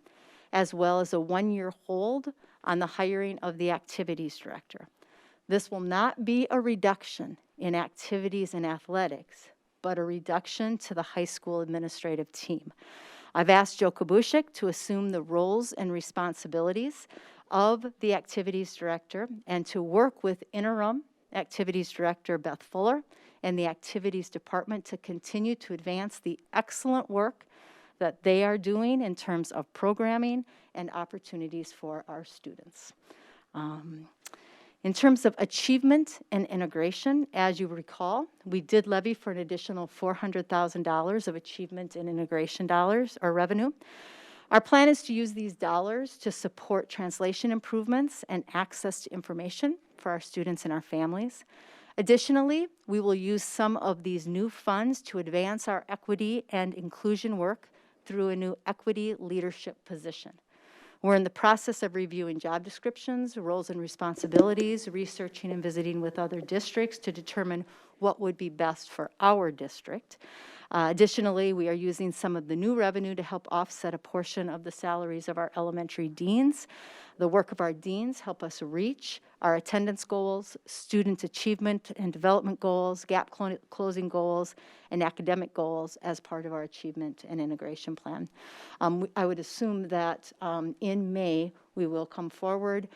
as well as a 1-year hold on the hiring of the activities director. This will not be a reduction in activities and athletics, but a reduction to the high school administrative team. I've asked Joe Kabushik to assume the roles and responsibilities of the activities director and to work with interim activities director Beth Fuller and the activities department to continue to advance the excellent work that they are doing in terms of programming and opportunities for our students. In terms of achievement and integration, as you recall, we did levy for an additional $400,000 of achievement and integration dollars or revenue. Our plan is to use these dollars to support translation improvements and access to information for our students and our families. Additionally, we will use some of these new funds to advance our equity and inclusion work through a new equity leadership position. We're in the process of reviewing job descriptions, roles and responsibilities, researching and visiting with other districts to determine what would be best for our district. Additionally, we are using some of the new revenue to help offset a portion of the salaries of our elementary deans. The work of our deans help us reach our attendance goals, student achievement and development goals, gap closing goals, and academic goals as part of our achievement and integration plan. I would assume that in May, we will come forward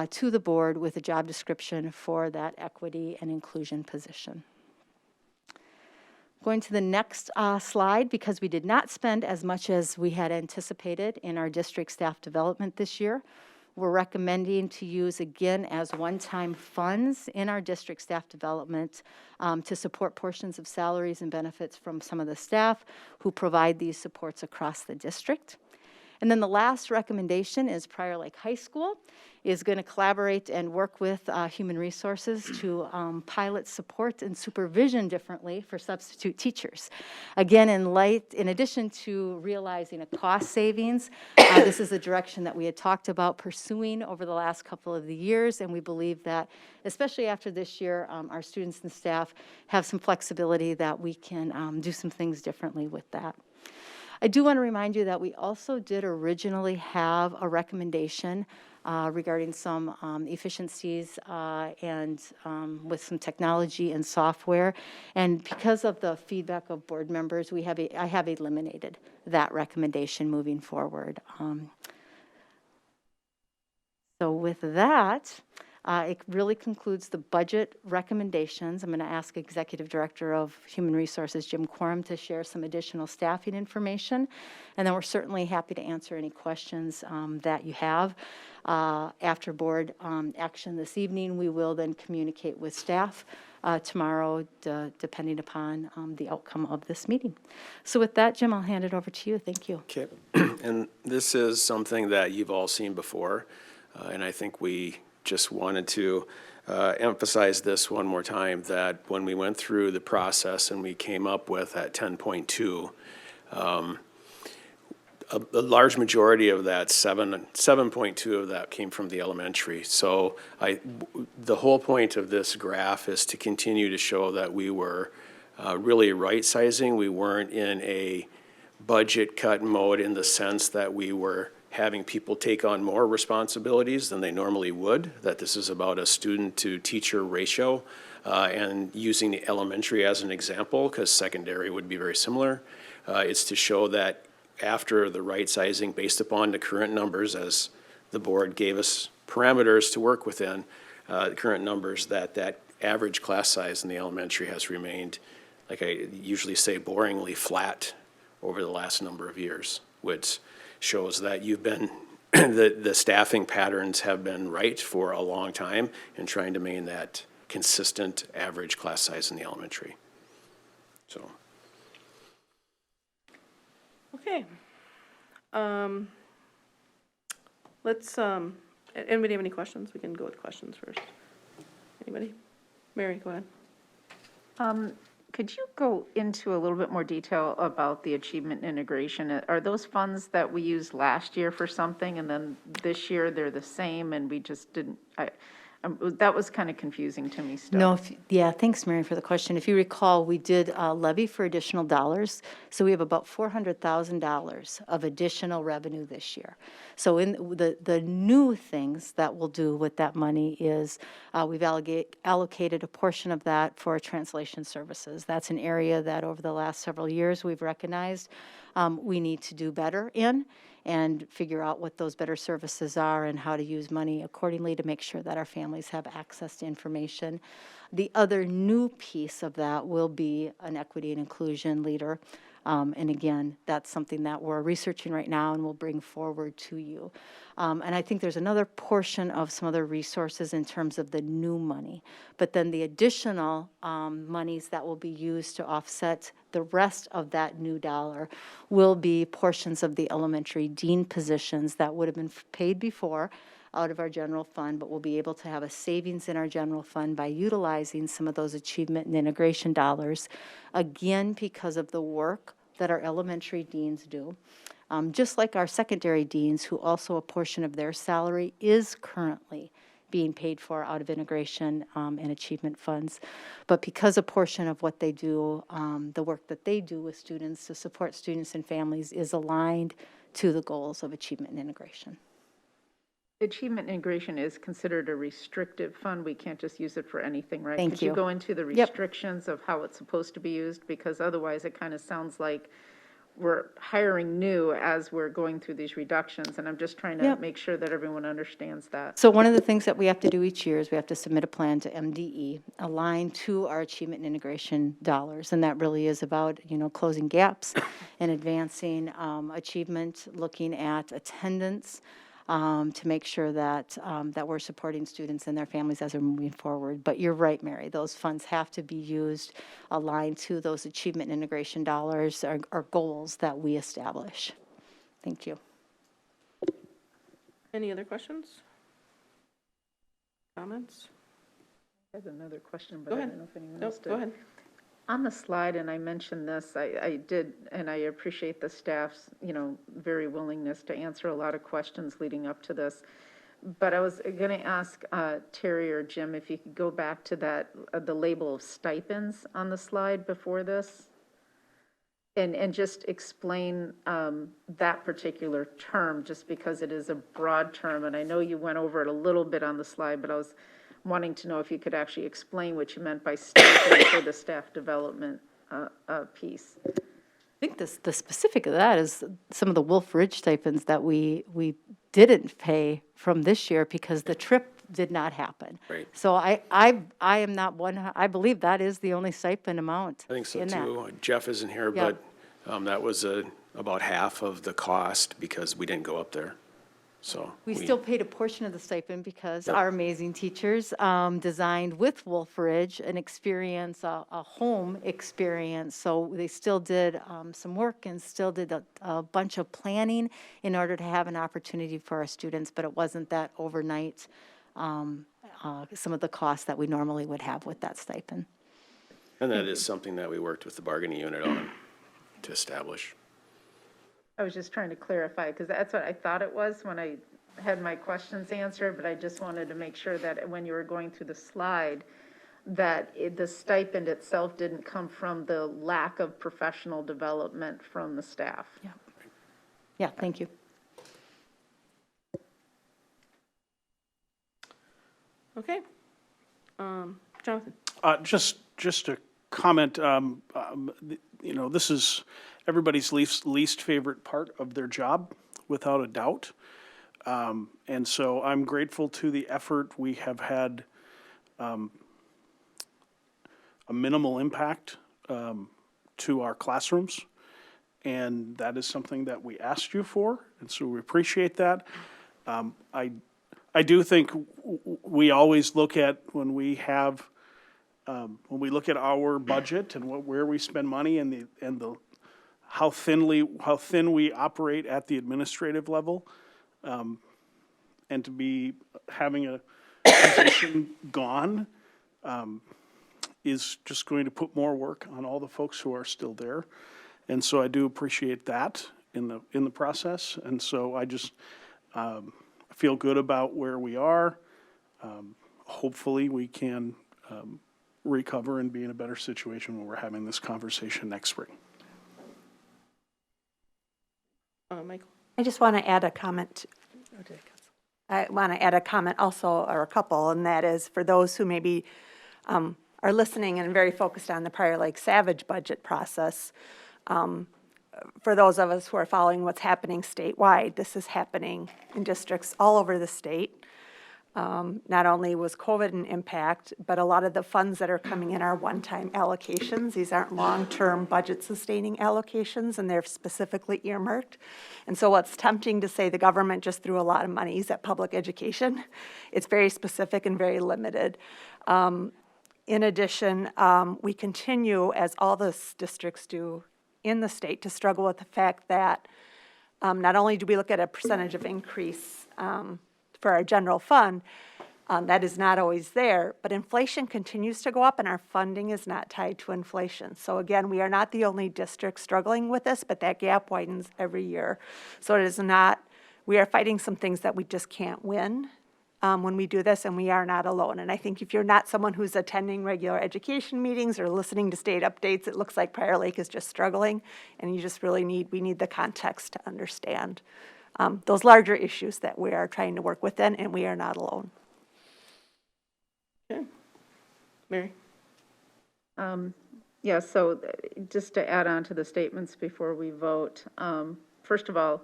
to the board with a job description for that equity and inclusion position. Going to the next slide, because we did not spend as much as we had anticipated in our district staff development this year. We're recommending to use, again, as one-time funds in our district staff development to support portions of salaries and benefits from some of the staff who provide these supports across the district. And then the last recommendation is Prior Lake High School is going to collaborate and work with Human Resources to pilot support and supervision differently for substitute teachers. Again, in addition to realizing a cost savings, this is a direction that we had talked about pursuing over the last couple of the years, and we believe that, especially after this year, our students and staff have some flexibility that we can do some things differently with that. I do want to remind you that we also did originally have a recommendation regarding some efficiencies and with some technology and software. And because of the feedback of board members, I have eliminated that recommendation moving forward. So with that, it really concludes the budget recommendations. I'm going to ask Executive Director of Human Resources, Jim Quorum, to share some additional staffing information. And then we're certainly happy to answer any questions that you have. After board action this evening, we will then communicate with staff tomorrow, depending upon the outcome of this meeting. So with that, Jim, I'll hand it over to you. Thank you. Okay. And this is something that you've all seen before, and I think we just wanted to emphasize this one more time, that when we went through the process and we came up with that 10.2, a large majority of that, 7.2 of that came from the elementary. So the whole point of this graph is to continue to show that we were really right-sizing. We weren't in a budget cut mode in the sense that we were having people take on more responsibilities than they normally would, that this is about a student to teacher ratio, and using the elementary as an example, because secondary would be very similar. It's to show that after the right sizing based upon the current numbers, as the board gave us parameters to work within, the current numbers, that average class size in the elementary has remained, like I usually say, boringly flat over the last number of years, which shows that you've been, the staffing patterns have been right for a long time in trying to maintain that consistent average class size in the elementary. So. Okay. Let's, anybody have any questions? We can go with questions first. Anybody? Mary, go ahead. Could you go into a little bit more detail about the achievement integration? Are those funds that we used last year for something, and then this year they're the same, and we just didn't, that was kind of confusing to me still. No, yeah, thanks, Mary, for the question. If you recall, we did levy for additional dollars, so we have about $400,000 of additional revenue this year. So in the new things that we'll do with that money is we've allocated a portion of that for translation services. That's an area that over the last several years we've recognized we need to do better in, and figure out what those better services are and how to use money accordingly to make sure that our families have access to information. The other new piece of that will be an equity and inclusion leader. And again, that's something that we're researching right now and we'll bring forward to you. And I think there's another portion of some other resources in terms of the new money. But then the additional monies that will be used to offset the rest of that new dollar will be portions of the elementary dean positions that would have been paid before out of our general fund, but we'll be able to have a savings in our general fund by utilizing some of those achievement and integration dollars, again, because of the work that our elementary deans do. Just like our secondary deans, who also a portion of their salary is currently being paid for out of integration and achievement funds. But because a portion of what they do, the work that they do with students to support students and families is aligned to the goals of achievement and integration. Achievement integration is considered a restricted fund. We can't just use it for anything, right? Thank Could you you. go into the Yep. restrictions of how it's supposed to be used? Because otherwise it kind of sounds like we're hiring new as we're going through these reductions, and I'm just trying to Yep. make sure that everyone understands that. So one of the things that we have to do each year is we have to submit a plan to MDE aligned to our achievement and integration dollars. And that really is about, closing gaps and advancing achievement, looking at attendance, to make sure that, that we're supporting students and their families as they're moving forward. But you're right, Mary, those funds have to be used aligned to those achievement and integration dollars or goals that we establish. Thank you. Any other questions? Comments? I have another question, but Go I ahead. don't know if anyone No, else did. go ahead. On the slide, and I mentioned this, I did, and I appreciate the staff's, very willingness to answer a lot of questions leading up to this. But I was going to ask Terry or Jim if you could go back to that, the label of stipends on the slide before this, and just explain that particular term, just because it is a broad term. And I know you went over it a little bit on the slide, but I was wanting to know if you could actually explain what you meant by stipend for the staff development piece. I think the specific of that is some of the Wolf Ridge stipends that we didn't pay from this year because the trip did not happen. Right. So I am not one, I believe that is the only stipend amount I think so in that. too. Jeff isn't here, Yeah. but that was about half of the cost because we didn't go up there. So We still paid a portion of the stipend because Yep. our amazing teachers designed with Wolf Ridge an experience, a home experience. So they still did some work and still did a bunch of planning in order to have an opportunity for our students, but it wasn't that overnight, some of the costs that we normally would have with that stipend. And that is something that we worked with the bargaining unit on to establish. I was just trying to clarify, because that's what I thought it was when I had my questions answered, but I just wanted to make sure that when you were going through the slide, that the stipend itself didn't come from the lack of professional development from the staff. Yeah. Yeah, thank you. Okay. Jonathan? Just a comment, this is everybody's least favorite part of their job, without a doubt. And so I'm grateful to the effort. We have had a minimal impact to our classrooms, and that is something that we asked you for, and so we appreciate that. I do think we always look at when we look at our budget and where we spend money and how thin we operate at the administrative level, and to be having a position gone is just going to put more work on all the folks who are still there, and so I do appreciate that in the process, and so I just feel good about where we are. Hopefully, we can recover and be in a better situation when we're having this conversation next spring. Michael? I just want to add a comment. I want to add a comment also, or a couple, and that is for those who maybe are listening and very focused on the Prior Lake Savage budget process. For those of us who are following what's happening statewide, this is happening in districts all over the state. Not only was COVID an impact, but a lot of the funds that are coming in are one-time allocations. These aren't long-term budget-sustaining allocations, and they're specifically earmarked. And so what's tempting to say the government just threw a lot of monies at public education, it's very specific and very limited. In addition, we continue, as all the districts do in the state, to struggle with the fact that not only do we look at a percentage of increase for our general fund, that is not always there, but inflation continues to go up and our funding is not tied to inflation. So again, we are not the only district struggling with this, but that gap widens every year. So it is not, we are fighting some things that we just can't win when we do this, and we are not alone. And I think if you're not someone who's attending regular education meetings or listening to state updates, it looks like Prior Lake is just struggling, and you just really we need the context to understand those larger issues that we are trying to work within, and we are not alone. Okay. Mary? Yeah, so just to add on to the statements before we vote, first of all,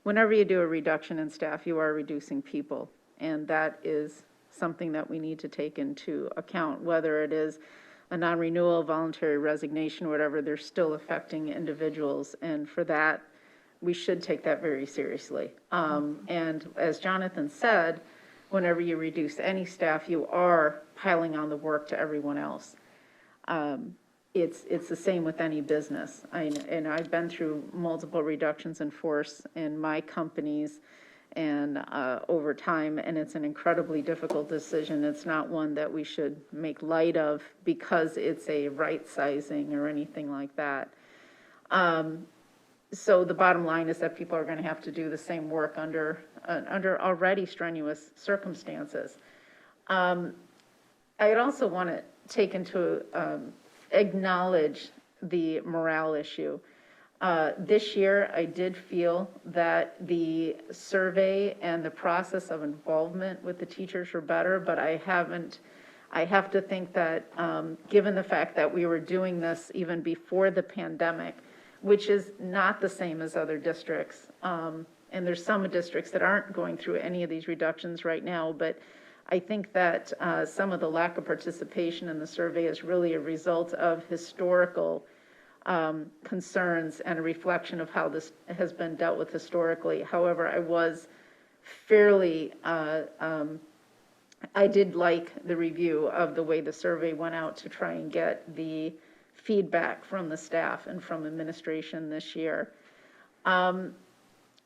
whenever you do a reduction in staff, you are reducing people. And that is something that we need to take into account, whether it is a non-renewal, voluntary resignation, whatever, they're still affecting individuals. And for that, we should take that very seriously. And as Jonathan said, whenever you reduce any staff, you are piling on the work to everyone else. It's the same with any business. And I've been through multiple reductions in force in my companies and over time, and it's an incredibly difficult decision. It's not one that we should make light of because it's a right sizing or anything like that. So the bottom line is that people are going to have to do the same work under already strenuous circumstances. I'd also want to take into acknowledge the morale issue. This year, I did feel that the survey and the process of involvement with the teachers were better, but I have to think that given the fact that we were doing this even before the pandemic, which is not the same as other districts, and there's some districts that aren't going through any of these reductions right now, but I think that some of the lack of participation in the survey is really a result of historical concerns and a reflection of how this has been dealt with historically. However, I was fairly, I did like the review of the way the survey went out to try and get the feedback from the staff and from administration this year.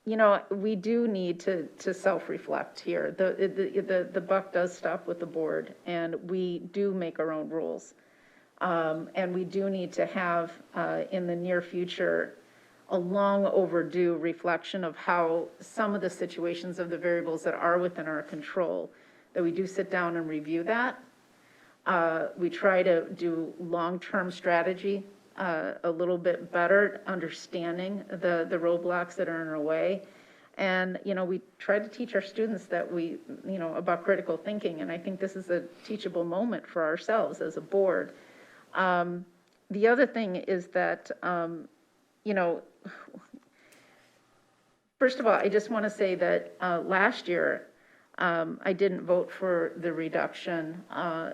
You know, we do need to self-reflect here. The buck does stop with the board, and we do make our own rules. And we do need to have, in the near future, a long overdue reflection of how some of the situations of the variables that are within our control, that we do sit down and review that. We try to do long-term strategy a little bit better, understanding the roadblocks that are in our way. And, you know, we try to teach our students that about critical thinking. And I think this is a teachable moment for ourselves as a board. The other thing is that, first of all, I just want to say that last year, I didn't vote for the reduction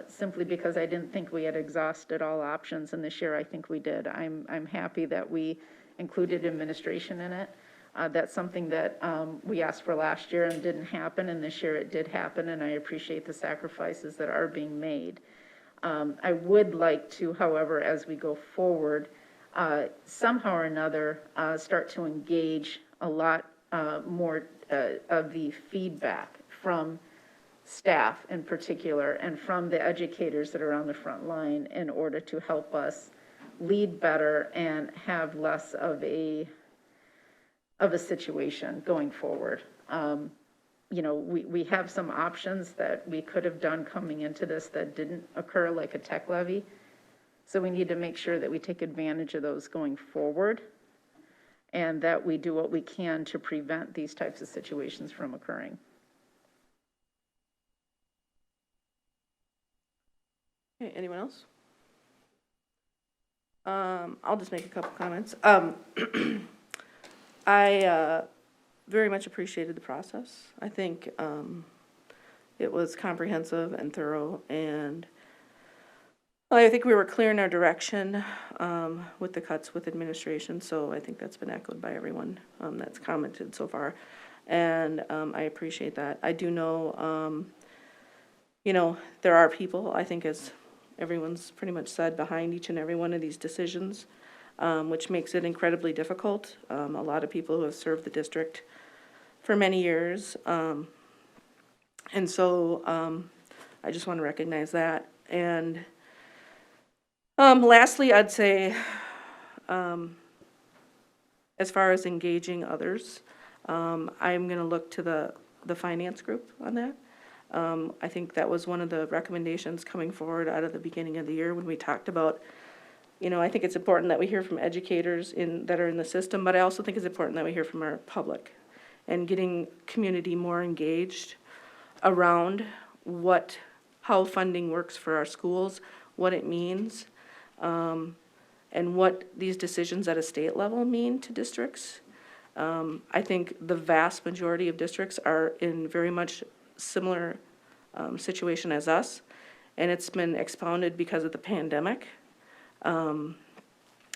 simply because I didn't think we had exhausted all options, and this year I think we did. I'm happy that we included administration in it. That's something that we asked for last year and didn't happen, and this year it did happen, and I appreciate the sacrifices that are being made. I would like to, however, as we go forward, somehow or another, start to engage a lot more of the feedback from staff in particular and from the educators that are on the front line in order to help us lead better and have less of a situation going forward. We have some options that we could have done coming into this that didn't occur, like a tech levy. So we need to make sure that we take advantage of those going forward and that we do what we can to prevent these types of situations from occurring. Okay, anyone else? I'll just make a couple comments. I very much appreciated the process. I think it was comprehensive and thorough, and I think we were clear in our direction with the cuts with administration, so I think that's been echoed by everyone that's commented so far, and I appreciate that. I do know, there are people, I think as everyone's pretty much said, behind each and every one of these decisions, which makes it incredibly difficult. A lot of people who have served the district for many years. And so I just want to recognize that. And lastly, I'd say as far as engaging others, I'm going to look to the finance group on that. I think that was one of the recommendations coming forward out of the beginning of the year when we talked about, I think it's important that we hear from educators that are in the system, but I also think it's important that we hear from our public and getting community more engaged around how funding works for our schools, what it means, and what these decisions at a state level mean to districts. I think the vast majority of districts are in very much similar situation as us, and it's been expounded because of the pandemic.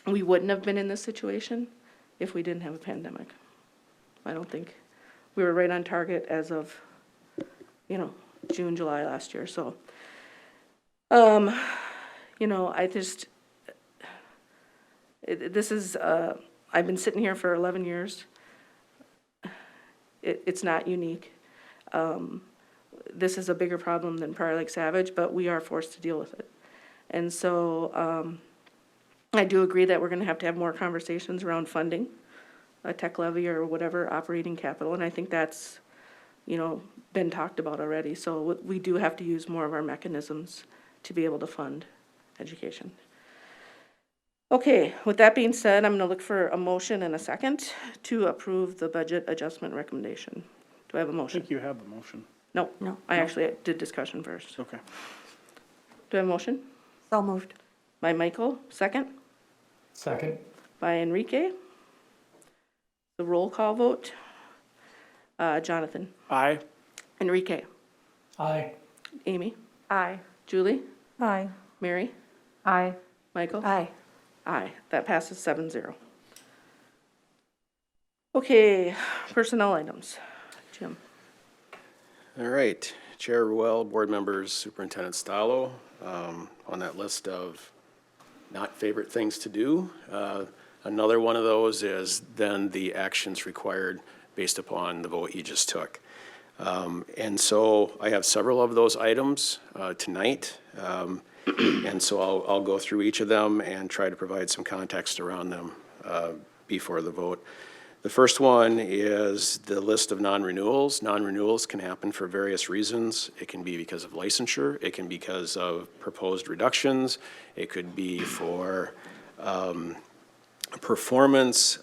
We wouldn't have been in this situation if we didn't have a pandemic. I don't think we were right on target as of, June, July last year. So, I just, this is, I've been sitting here for 11 years. It's not unique. This is a bigger problem than Prior Lake Savage, but we are forced to deal with it. And so I do agree that we're going to have more conversations around funding, a tech levy or whatever, operating capital, and I think that's, been talked about already. So we do have to use more of our mechanisms to be able to fund education. Okay, with that being said, I'm going to look for a motion and a second to approve the budget adjustment recommendation. Do I have a I motion? think you have the motion. No, I actually did discussion first. Okay. Do I have a motion? So moved. By Michael, second. Second. By Enrique. The roll call vote. Jonathan. Aye. Enrique. Aye. Amy. Aye. Julie. Aye. Mary. Aye. Michael. Aye. Aye. That passes 7-0. Okay, personnel items. Jim. All right, Chair Ruel, board members, Superintendent Stallo, on that list of not favorite things to do. Another one of those is then the actions required based upon the vote you just took. And so I have several of those items tonight. And so I'll go through each of them and try to provide some context around them before the vote. The first one is the list of non-renewals. Non-renewals can happen for various reasons. It can be because of licensure. It can be because of proposed reductions. It could be for performance.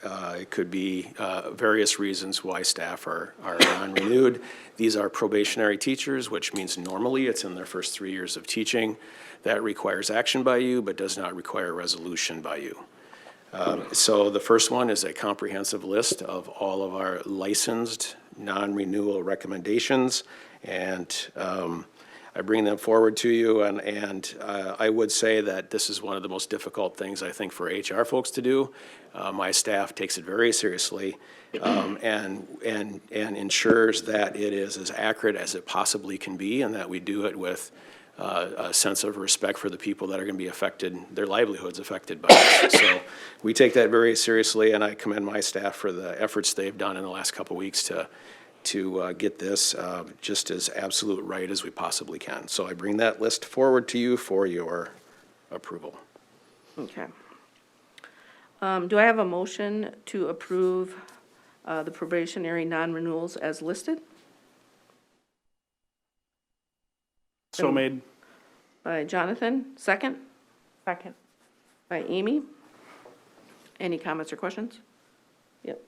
It could be various reasons why staff are non-renewed. These are probationary teachers, which means normally it's in their first 3 years of teaching. That requires action by you, but does not require resolution by you. So the first one is a comprehensive list of all of our licensed non-renewal recommendations, and I bring them forward to you, and I would say that this is one of the most difficult things, I think, for HR folks to do. My staff takes it very seriously and ensures that it is as accurate as it possibly can be, and that we do it with a sense of respect for the people that are going to be affected, their livelihoods affected by this. So we take that very seriously, and I commend my staff for the efforts they've done in the last couple of weeks to get this just as absolute right as we possibly can. So I bring that list forward to you for your approval. Okay. Do I have a motion to approve the probationary non-renewals as listed? So made. By Jonathan, second. Second. By Amy. Any comments or questions? Yep.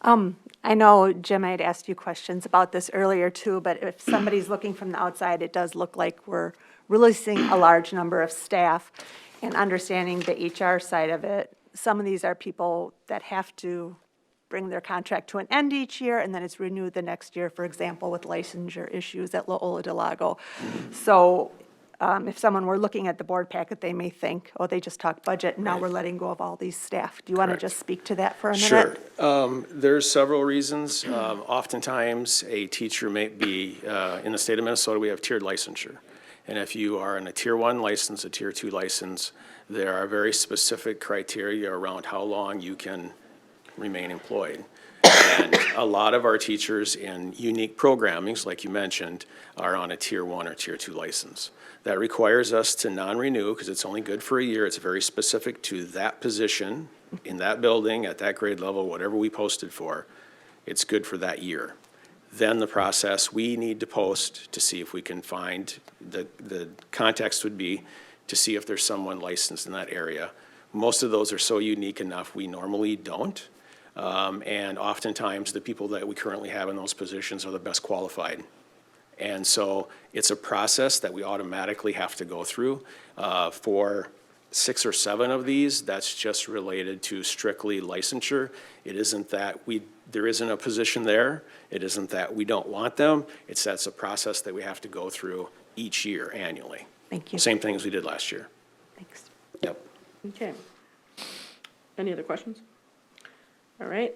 I know Jim, I had asked you questions about this earlier too, but if somebody's looking from the outside, it does look like we're releasing a large number of staff and understanding the HR side of it. Some of these are people that have to bring their contract to an end each year, and then it's renewed the next year, for example, with licensure issues at Loyola Del Lago. So if someone were looking at the board packet, they may think, oh, they just talked budget, and now we're letting go of all these staff. Do you want to just speak to that for a minute? Sure. There's several reasons. Oftentimes, a teacher may be, in the state of Minnesota, we have tiered licensure. And if you are in a Tier 1 license, a Tier 2 license, there are very specific criteria around how long you can remain employed. And a lot of our teachers in unique programmings, like you mentioned, are on a Tier 1 or Tier 2 license. That requires us to non-renew because it's only good for a year. It's very specific to that position in that building at that grade level, whatever we posted for, it's good for that year. Then the process, we need to post to see if we can find, the context would be to see if there's someone licensed in that area. Most of those are so unique enough, we normally don't. And oftentimes, the people that we currently have in those positions are the best qualified. And so it's a process that we automatically have to go through. For 6 or 7 of these, that's just related to strictly licensure. It isn't that there isn't a position there. It isn't that we don't want them. That's a process that we have to go through each year annually. Thank you. Same thing as we did last year. Thanks. Yep. Okay. Any other questions? All right.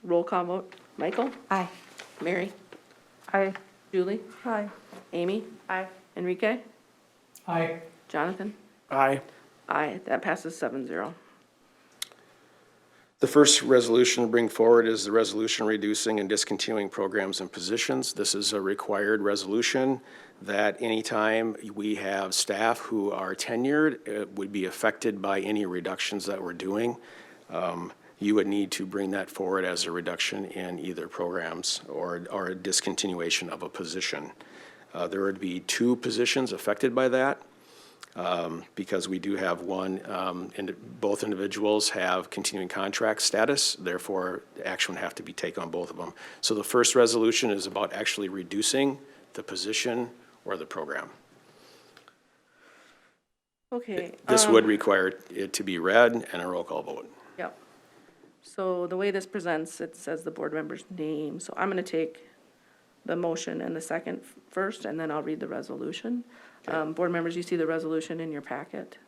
Roll call vote. Michael? Aye. Mary? Aye. Julie? Aye. Amy? Aye. Enrique? Aye. Jonathan? Aye. Aye. That passes 7-0. The first resolution to bring forward is the resolution reducing and discontinuing programs and positions. This is a required resolution that anytime we have staff who are tenured, would be affected by any reductions that we're doing. You would need to bring that forward as a reduction in either programs or a discontinuation of a position. There would be 2 positions affected by that. Because we do have one, both individuals have continuing contract status, therefore action would have to be taken on both of them. So the first resolution is about actually reducing the position or the program. Okay. This would require it to be read and a roll call vote. Yep. So the way this presents, it says the board member's name. So I'm going to take the motion and the second first, and then I'll read the resolution. Board members, you see the resolution in your packet.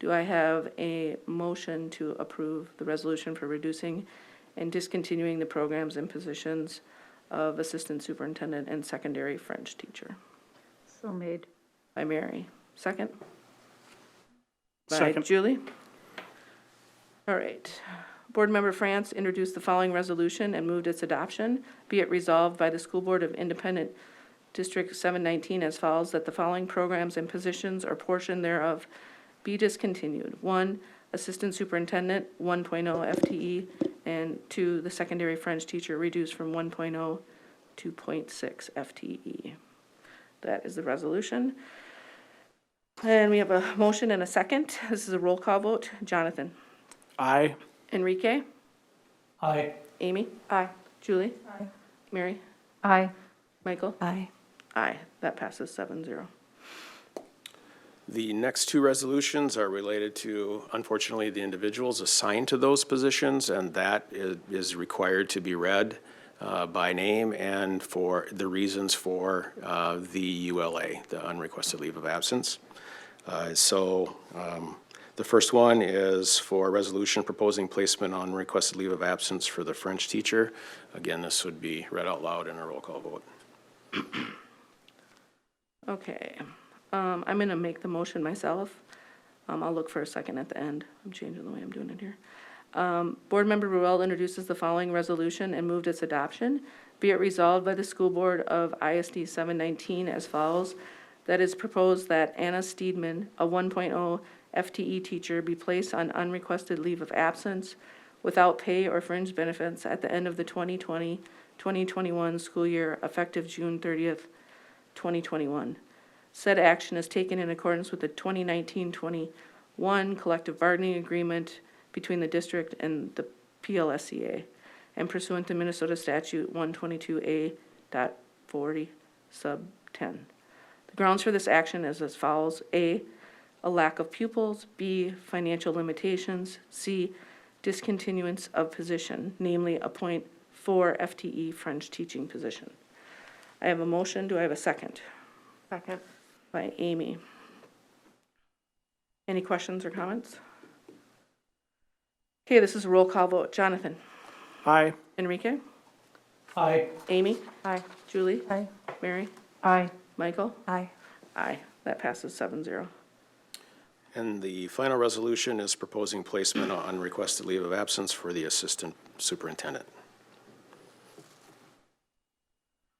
Do I have a motion to approve the resolution for reducing and discontinuing the programs and positions of assistant superintendent and secondary French teacher? So made. By Mary. Second? By Second. Julie? All right. Board Member France introduced the following resolution and moved its adoption. Be it resolved by the School Board of Independent District 719 as follows, that the following programs and positions or portion thereof be discontinued. 1, Assistant Superintendent, 1.0 FTE, and 2, the secondary French teacher reduced from 1.0 to 0.6 FTE. That is the resolution. And we have a motion and a second. This is a roll call vote. Jonathan? Aye. Enrique? Aye. Amy? Aye. Julie? Aye. Mary? Aye. Michael? Aye. Aye. That passes 7-0. The next 2 resolutions are related to, unfortunately, the individuals assigned to those positions, and that is required to be read by name and for the reasons for the ULA, the unrequested leave of absence. The first one is for a resolution proposing placement on requested leave of absence for the French teacher. Again, this would be read out loud in a roll call vote. Okay. I'm going to make the motion myself. I'll look for a second at the end. I'm changing the way I'm doing it here. Board Member Ruel introduces the following resolution and moved its adoption. Be it resolved by the School Board of ISD 719 as follows, that is proposed that Anna Steedman, a 1.0 FTE teacher, be placed on unrequested leave of absence without pay or fringe benefits at the end of the 2020-2021 school year effective June 30th, 2021. Said action is taken in accordance with the 2019-21 collective bargaining agreement between the district and the PLSCA and pursuant to Minnesota Statute 122A.40 sub 10. The grounds for this action is as follows. A lack of pupils. B, financial limitations. C, discontinuance of position, namely a 0.4 FTE French teaching position. I have a motion. Do I have a second? Second. By Amy. Any questions or comments? Okay, this is a roll call vote. Jonathan? Aye. Enrique? Aye. Amy? Aye. Julie? Aye. Mary? Aye. Michael? Aye. Aye. That passes 7-0. And the final resolution is proposing placement on unrequested leave of absence for the assistant superintendent.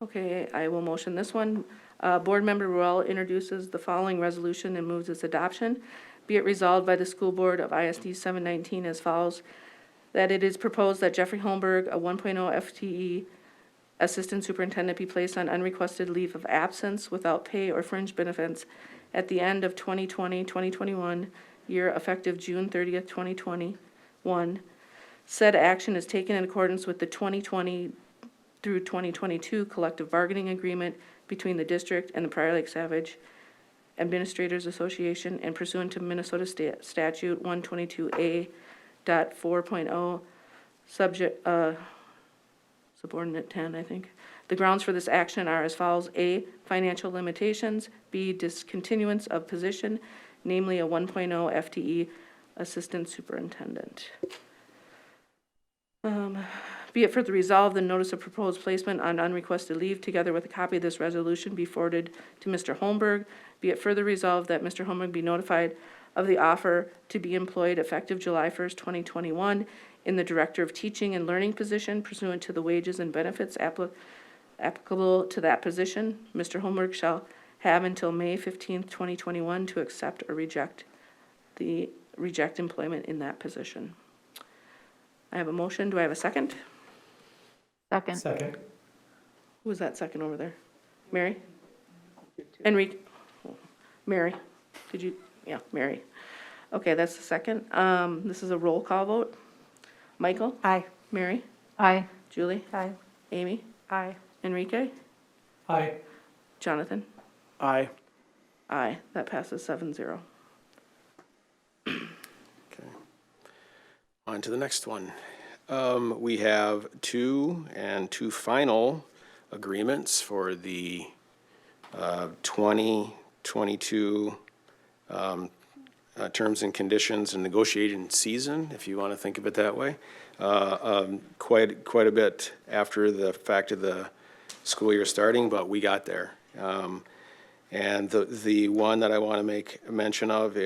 Okay, I will motion this one. Board Member Ruel introduces the following resolution and moves its adoption. Be it resolved by the School Board of ISD 719 as follows, that it is proposed that Jeffrey Holmberg, a 1.0 FTE assistant superintendent be placed on unrequested leave of absence without pay or fringe benefits at the end of 2020-2021 year effective June 30th, 2021. Said action is taken in accordance with the 2020 through 2022 collective bargaining agreement between the district and the Prior Lake Savage Administrators Association and pursuant to Minnesota Statute 122A.4.0, subordinate 10, I think. The grounds for this action are as follows: A, financial limitations; B, discontinuance of position, namely a 1.0 FTE assistant superintendent. Be it further resolved, the notice of proposed placement on unrequested leave, together with a copy of this resolution, be forwarded to Mr. Holmberg. Be it further resolved that Mr. Holmberg be notified of the offer to be employed effective July 1st, 2021 in the Director of Teaching and Learning position pursuant to the wages and benefits applicable to that position. Mr. Holmberg shall have until May 15th, 2021 to accept or reject employment in that position. I have a motion. Do I have a second? Second. Second. Who was that second over there? Mary? Enrique? Mary? Did you? Yeah, Mary. Okay, that's the second. This is a roll call vote. Michael? Aye. Mary? Aye. Julie? Aye. Amy? Aye. Enrique? Aye. Jonathan? Aye. Aye. That passes 7-0. Okay. On to the next one. We have two final agreements for the 2022 terms and conditions and negotiating season, if you want to think of it that way. Quite a bit after the fact of the school year starting, but we got there. And the one that I want to make mention of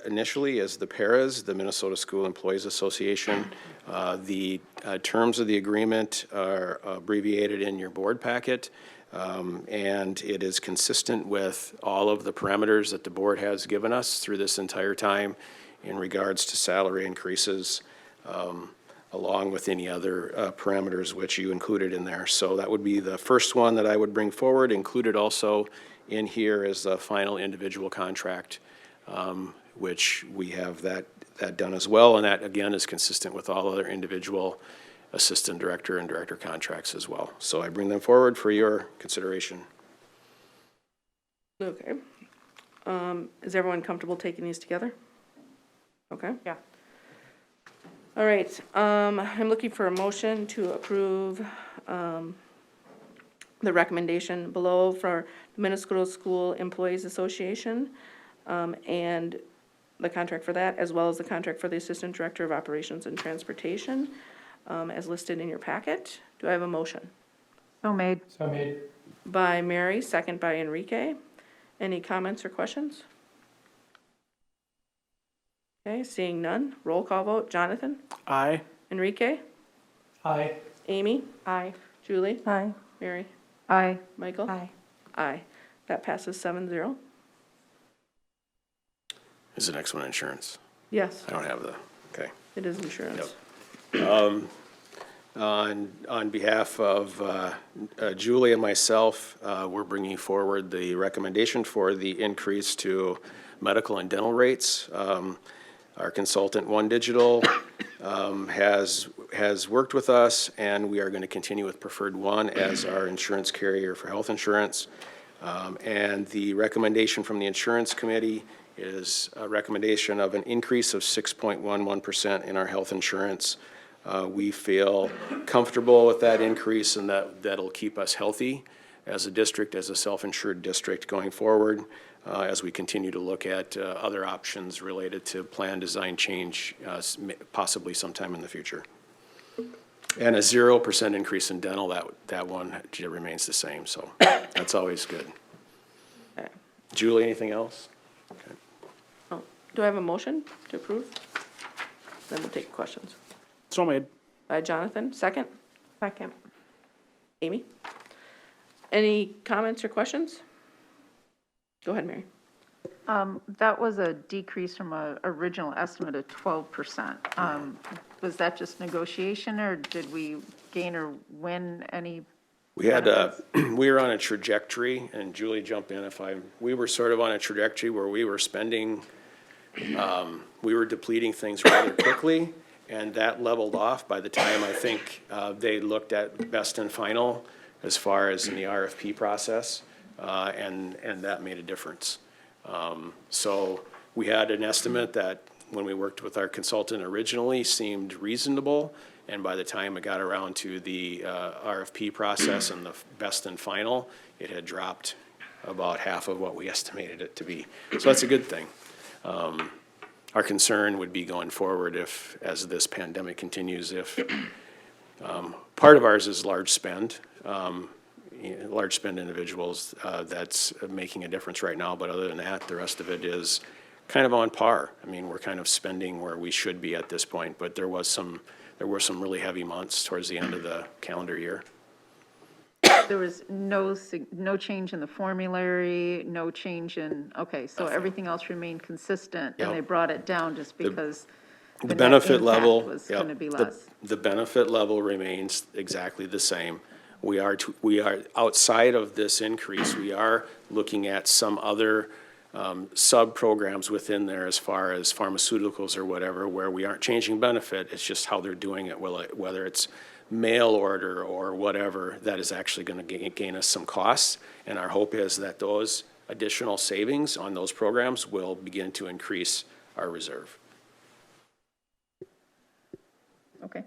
initially is the PARAs, the Minnesota School Employees Association. The terms of the agreement are abbreviated in your board packet, and it is consistent with all of the parameters that the board has given us through this entire time in regards to salary increases, along with any other parameters which you included in there. So that would be the first one that I would bring forward. Included also in here is the final individual contract, which we have that done as well, and that again is consistent with all other individual assistant director and director contracts as well. So I bring them forward for your consideration. Okay. Is everyone comfortable taking these together? Okay. Yeah. All right. I'm looking for a motion to approve the recommendation below for the Minnesota School Employees Association and the contract for that, as well as the contract for the Assistant Director of Operations and Transportation, as listed in your packet. Do I have a motion? So made. So made. By Mary, second by Enrique. Any comments or questions? Okay, seeing none. Roll call vote. Jonathan? Aye. Enrique? Aye. Amy? Aye. Julie? Aye. Mary? Aye. Michael? Aye. Aye. That passes 7-0. Is the next one insurance? Yes, I don't have the, okay. it is insurance. On behalf of Julie and myself, we're bringing forward the recommendation for the increase to medical and dental rates. Our consultant, One Digital, has worked with us, and we are going to continue with Preferred One as our insurance carrier for health insurance. And the recommendation from the insurance committee is a recommendation of an increase of 6.11% in our health insurance. We feel comfortable with that increase, and that'll keep us healthy as a district, as a self-insured district going forward, as we continue to look at other options related to plan design change, possibly sometime in the future. And a 0% increase in dental, that one remains the same, so that's always good. Okay. Julie, anything else? Okay. Oh, do I have a motion to approve? Then we'll take questions. So made. By Jonathan, second. Second. Amy? Any comments or questions? Go ahead, Mary. That was a decrease from an original estimate of 12%. Was that just negotiation, or did we gain or win any We had, we were on a trajectory, and Julie, jump in we were sort of on a trajectory where we were spending, we were depleting things rather quickly, and that leveled off by the time I think they looked at best and final as far as in the RFP process, and that made a difference. So we had an estimate that when we worked with our consultant originally seemed reasonable, and by the time it got around to the RFP process and the best and final, it had dropped about half of what we estimated it to be. So that's a good thing. Our concern would be going forward if, as this pandemic continues, if part of ours is large spend individuals, that's making a difference right now, but other than that, the rest of it is kind of on par. I mean, we're kind of spending where we should be at this point, but there were some really heavy months towards the end of the calendar year. There was no change in the formulary, no change in, okay, so everything else remained consistent, and Yep. they brought it down just because The net benefit impact level, was yep, going to be less. the benefit level remains exactly the same. We are outside of this increase, we are looking at some other sub-programs within there as far as pharmaceuticals or whatever, where we aren't changing benefit, it's just how they're doing it, whether it's mail order or whatever, that is actually going to gain us some costs. And our hope is that those additional savings on those programs will begin to increase our reserve. Okay.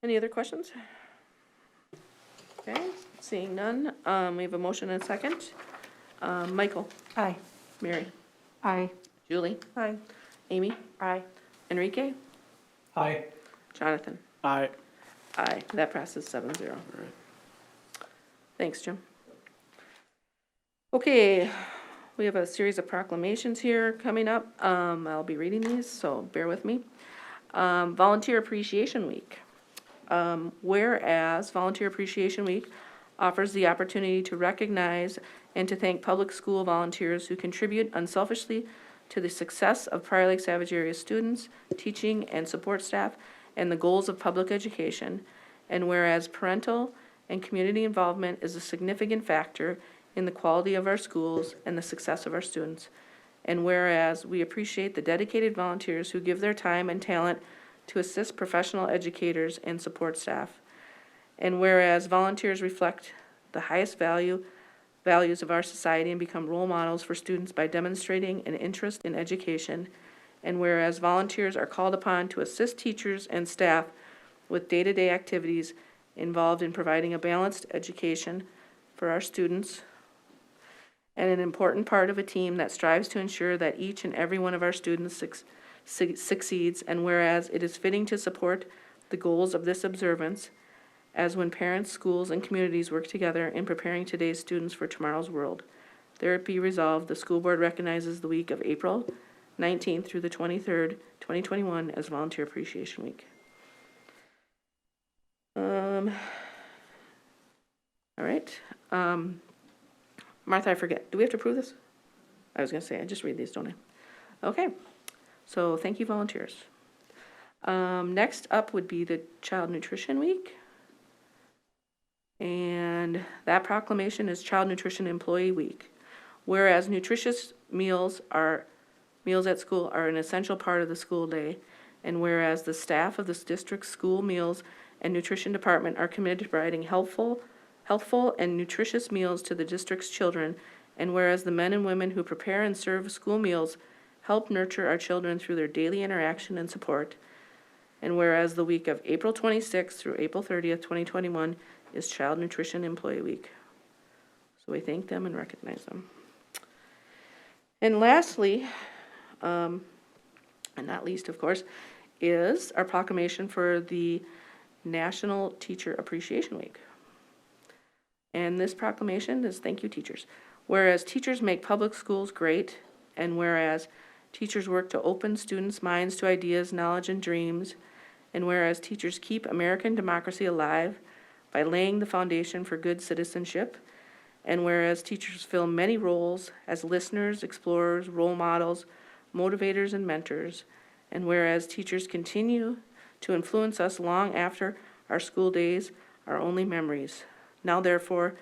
Any other questions? Okay, seeing none, we have a motion and a second. Michael? Aye. Mary? Aye. Julie? Aye. Amy? Aye. Enrique? Aye. Jonathan? Aye. Aye, that passes 7-0. Thanks, Jim. Okay, we have a series of proclamations here coming up. I'll be reading these, so bear with me. Volunteer Appreciation Week. Whereas Volunteer Appreciation Week offers the opportunity to recognize and to thank public school volunteers who contribute unselfishly to the success of Prior Lake Savage area students, teaching and support staff, and the goals of public education. And whereas parental and community involvement is a significant factor in the quality of our schools and the success of our students. And whereas we appreciate the dedicated volunteers who give their time and talent to assist professional educators and support staff. And whereas volunteers reflect the highest values of our society and become role models for students by demonstrating an interest in education. And whereas volunteers are called upon to assist teachers and staff with day-to-day activities involved in providing a balanced education for our students, and an important part of a team that strives to ensure that each and every one of our students succeeds. And whereas it is fitting to support the goals of this observance, as when parents, schools, and communities work together in preparing today's students for tomorrow's world. There it be resolved, the school board recognizes the week of April 19th through the 23rd, 2021 as Volunteer Appreciation Week. All right. Martha, I forget. Do we have to approve this? I was going to say, I just read these, don't I? Okay. So thank you, volunteers. Next up would be the Child Nutrition Week. And that proclamation is Child Nutrition Employee Week. Whereas nutritious meals at school are an essential part of the school day, and whereas the staff of this district's school meals and nutrition department are committed to providing healthful and nutritious meals to the district's children, and whereas the men and women who prepare and serve school meals help nurture our children through their daily interaction and support, and whereas the week of April 26th through April 30th, 2021 is Child Nutrition Employee Week. So we thank them and recognize them. And lastly, and not least, of course, is our proclamation for the National Teacher Appreciation Week. And this proclamation is thank you, teachers. Whereas teachers make public schools great, and whereas teachers work to open students' minds to ideas, knowledge, and dreams, and whereas teachers keep American democracy alive by laying the foundation for good citizenship, and whereas teachers fill many roles as listeners, explorers, role models, motivators, and mentors, and whereas teachers continue to influence us long after our school days our only memories. Now therefore,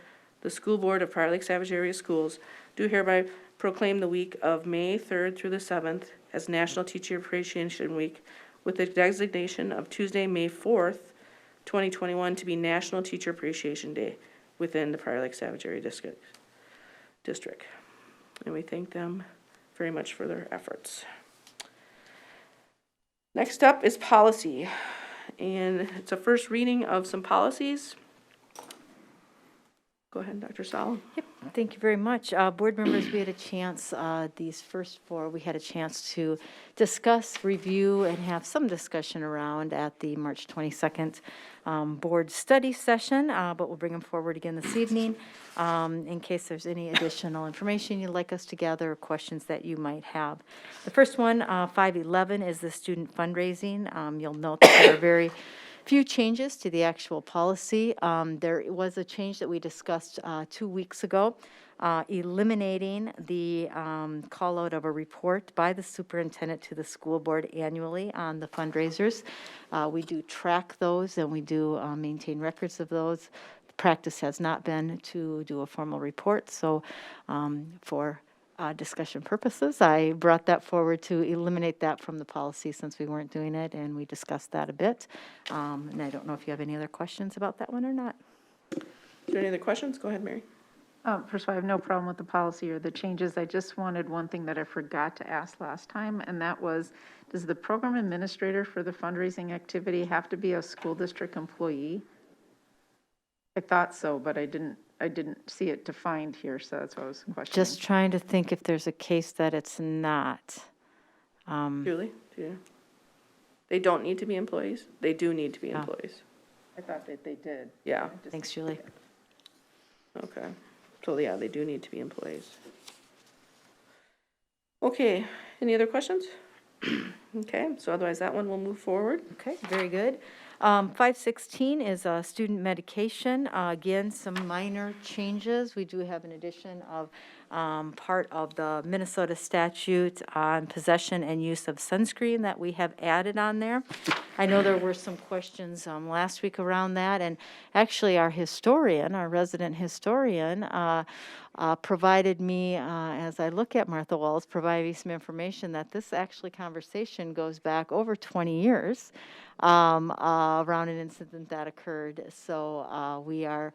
the School Board of Prior Lake Savage Area Schools do hereby proclaim the week of May 3rd through the 7th as National Teacher Appreciation Week, with the designation of Tuesday, May 4th, 2021 to be National Teacher Appreciation Day within the Prior Lake Savage Area District. And we thank them very much for their efforts. Next up is policy, and it's a first reading of some policies. Go ahead, Dr. Salo. Yep, thank you very much. Board members, we had a chance, these first four, we had a chance to discuss, review, and have some discussion around at the March 22nd board study session, but we'll bring them forward again this evening in case there's any additional information you'd like us to gather or questions that you might have. The first one, 511, is the student fundraising. You'll note that there are very few changes to the actual policy. There was a change that we discussed 2 weeks ago, eliminating the call out of a report by the superintendent to the school board annually on the fundraisers. We do track those and we do maintain records of those. The practice has not been to do a formal report, so for discussion purposes, I brought that forward to eliminate that from the policy since we weren't doing it, and we discussed that a bit. And I don't know if you have any other questions about that one or not. Is there any other questions? Go ahead, Mary. First of all, I have no problem with the policy or the changes. I just wanted one thing that I forgot to ask last time, and that was, does the program administrator for the fundraising activity have to be a school district employee? I thought so, but I didn't see it defined here, so that's what I was questioning. Just trying to think if there's a case that it's not. Julie, do you? They don't need to be employees? They do need to be employees. I thought that they did. Yeah, Thanks, Julie. okay. So, yeah, they do need to be employees. Okay, any other questions? Okay, so otherwise that one will move forward. Okay, very good. 516 is student medication. Again, some minor changes. We do have an addition of part of the Minnesota statute on possession and use of sunscreen that we have added on there. I know there were some questions last week around that, and actually our historian, our resident historian, provided me, as I look at Martha Walls, provided me some information that this actually conversation goes back over 20 years around an incident that occurred. So we are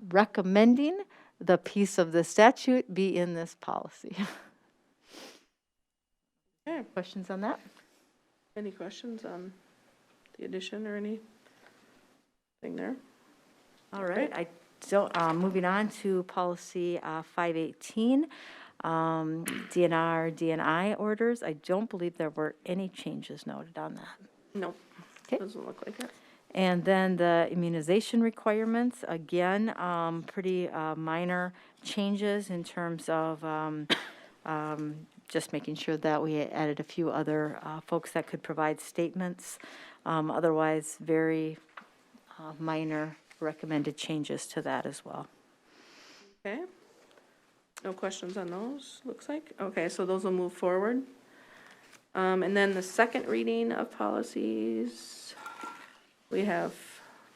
recommending the piece of the statute be in this policy. Okay. Questions on that? Any questions on the addition or anything there? All right. Moving on to policy 518, DNR, DNI orders. I don't believe there were any changes noted on that. Nope. Okay. Doesn't look like it. And then the immunization requirements, again, pretty minor changes in terms of just making sure that we added a few other folks that could provide statements. Otherwise, very minor recommended changes to that as well. Okay. No questions on those, looks like. Okay, so those will move forward. And then the second reading of policies, we have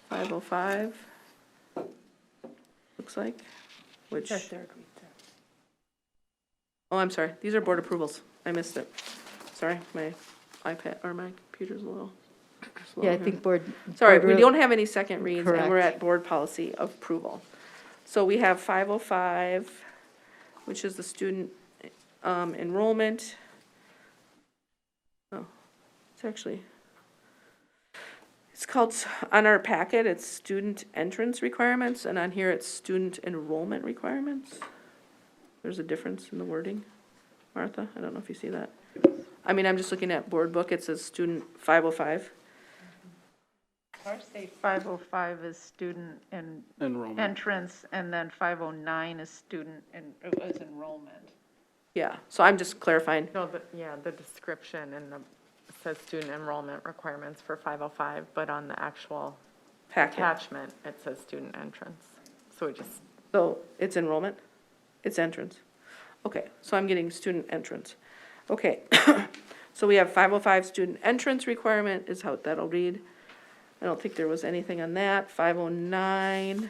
505, looks like, which... Oh, I'm sorry. These are board approvals. I missed it. Sorry, my iPad or my computer's a little slow. Yeah, I here. think board. Sorry, board we don't have any second reads, and we're Correct. at board policy approval. So we have 505, which is the student enrollment. Oh, it's actually, it's called, on our packet, it's student entrance requirements, and on here it's student enrollment requirements. There's a difference in the wording. Martha, I don't know if you see that. I mean, I'm just looking at board book, it says student 505. Ours say 505 is student Enrollment. entrance, and then 509 is student, and it was enrollment. Yeah, so I'm just clarifying. No, the description and it says student enrollment requirements for 505, but on the actual Packet. attachment, it says student entrance. So we just, So it's enrollment? It's entrance. Okay, so I'm getting student entrance. Okay, so we have 505 student entrance requirement is how that'll read. I don't think there was anything on that. 509,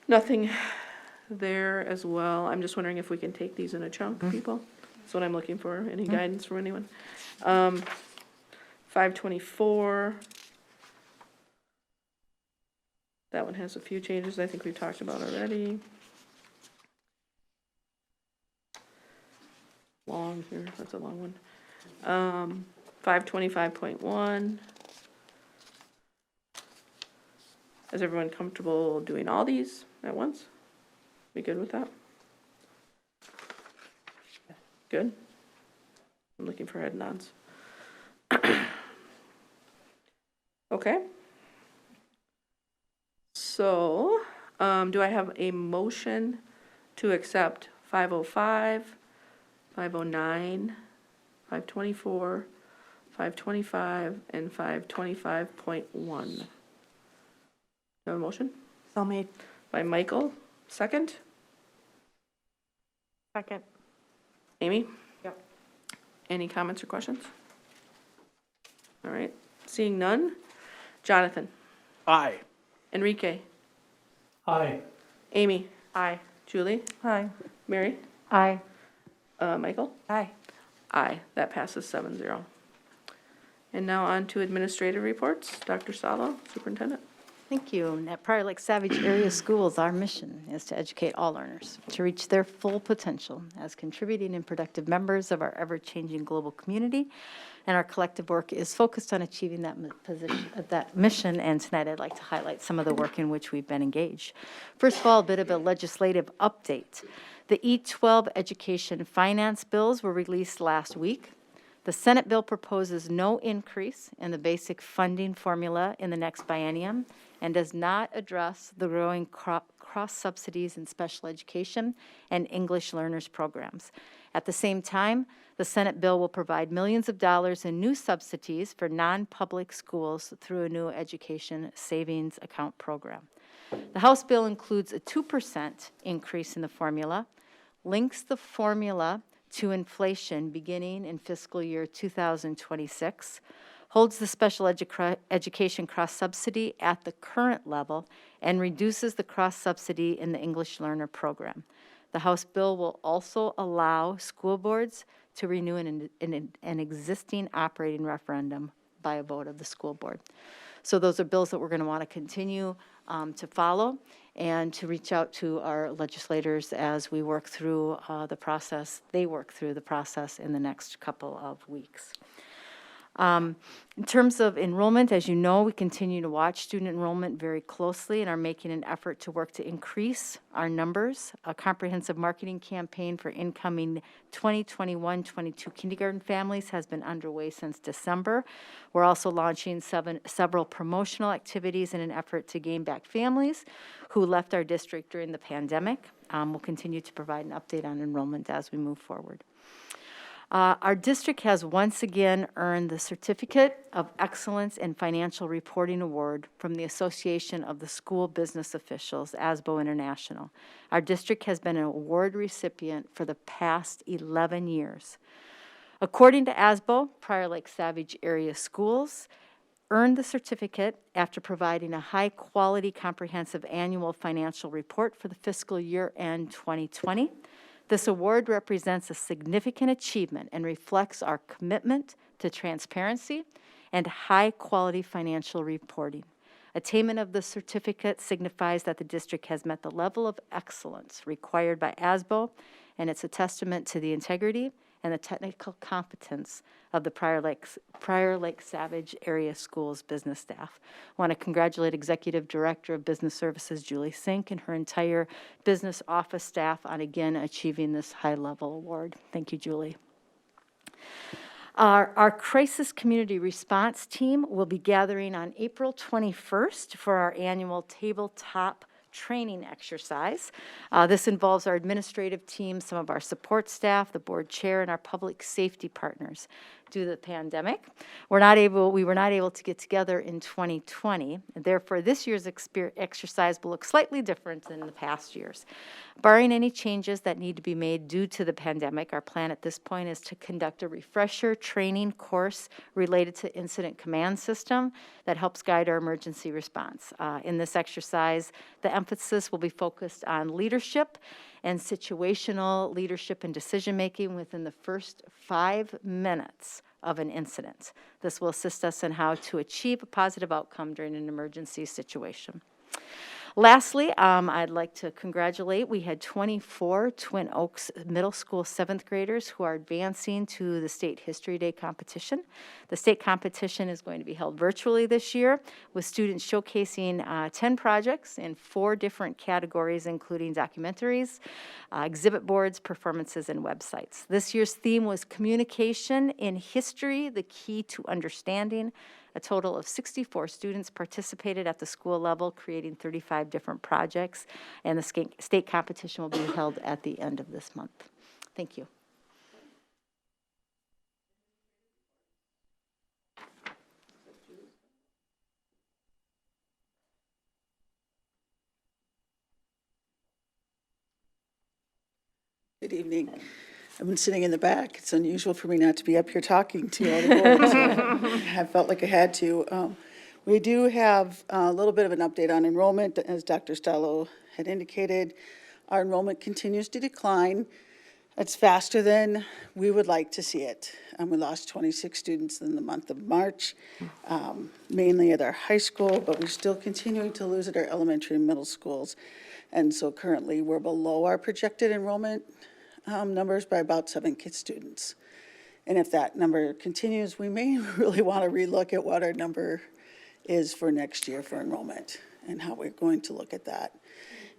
nothing there as well. I'm just wondering if we can take these in a chunk, people? That's what I'm looking for. Any guidance from anyone? 524. That one has a few changes I think we've talked about already. Long here, that's a long one. 525.1. Is everyone comfortable doing all these at once? We good with that? Good? I'm looking for head nods. Okay. So, do I have a motion to accept 505, 509, 524, 525, and 525.1? Do you have a motion? So made. By Michael, second. Second. Amy? Yep. Any comments or questions? All right, seeing none. Jonathan? Aye. Enrique? Aye. Amy? Aye. Julie? Aye. Mary? Aye. Michael? Aye. Aye, that passes 7-0. And now on to administrative reports. Dr. Salo, Superintendent. Thank you. At Prior Lake Savage Area Schools, our mission is to educate all learners to reach their full potential as contributing and productive members of our ever-changing global community. And our collective work is focused on achieving that mission. And tonight I'd like to highlight some of the work in which we've been engaged. First of all, a bit of a legislative update. The E12 education finance bills were released last week. The Senate bill proposes no increase in the basic funding formula in the next biennium and does not address the growing cross subsidies in special education and English learners programs. At the same time, the Senate bill will provide millions of dollars in new subsidies for non-public schools through a new education savings account program. The House bill includes a 2% increase in the formula, links the formula to inflation beginning in fiscal year 2026, holds the special education cross-subsidy at the current level, and reduces the cross-subsidy in the English Learner Program. The House bill will also allow school boards to renew an existing operating referendum by a vote of the school board. So those are bills that we're going to want to continue to follow and to reach out to our legislators as we work through the process. They work through the process in the next couple of weeks. In terms of enrollment, as you know, we continue to watch student enrollment very closely and are making an effort to work to increase our numbers. A comprehensive marketing campaign for incoming 2021-22 kindergarten families has been underway since December. We're also launching several promotional activities in an effort to gain back families who left our district during the pandemic. We'll continue to provide an update on enrollment as we move forward. Our district has once again earned the Certificate of Excellence in Financial Reporting Award from the Association of the School Business Officials, ASBO International. Our district has been an award recipient for the past 11 years. According to ASBO, Prior Lake Savage Area Schools earned the certificate after providing a high-quality comprehensive annual financial report for the fiscal year end 2020. This award represents a significant achievement and reflects our commitment to transparency and high-quality financial reporting. Attainment of the certificate signifies that the district has met the level of excellence required by ASBO, and it's a testament to the integrity and the technical competence of the Prior Lake Savage Area Schools business staff. I want to congratulate Executive Director of Business Services, Julie Sink, and her entire business office staff on, again, achieving this high-level award. Thank you, Julie. Our crisis community response team will be gathering on April 21st for our annual tabletop training exercise. This involves our administrative team, some of our support staff, the board chair, and our public safety partners. due to the pandemic. We were not able to get together in 2020. And therefore, this year's exercise will look slightly different than the past years. Barring any changes that need to be made due to the pandemic, our plan at this point is to conduct a refresher training course related to Incident Command System that helps guide our emergency response. In this exercise, the emphasis will be focused on leadership and situational leadership and decision-making within the first 5 minutes of an incident. This will assist us in how to achieve a positive outcome during an emergency situation. Lastly, I'd like to congratulate, we had 24 Twin Oaks Middle School 7th graders who are advancing to the State History Day competition. The state competition is going to be held virtually this year, with students showcasing 10 projects in 4 different categories, including documentaries, exhibit boards, performances, and websites. This year's theme was Communication in History, the Key to Understanding. A total of 64 students participated at the school level, creating 35 different projects, and the state competition will be held at the end of this month. Thank you. Good evening. I've been sitting in the back. It's unusual for me not to be up here talking to all the boards. I felt like I had to. We do have a little bit of an update on enrollment. As Dr. Stallo had indicated, our enrollment continues to decline. It's faster than we would like to see it. We lost 26 students in the month of March, mainly at our high school, but we're still continuing to lose at our elementary and middle schools. And so currently we're below our projected enrollment numbers by about 7 students. And if that number continues, we may really want to relook at what our number is for next year for enrollment and how we're going to look at that.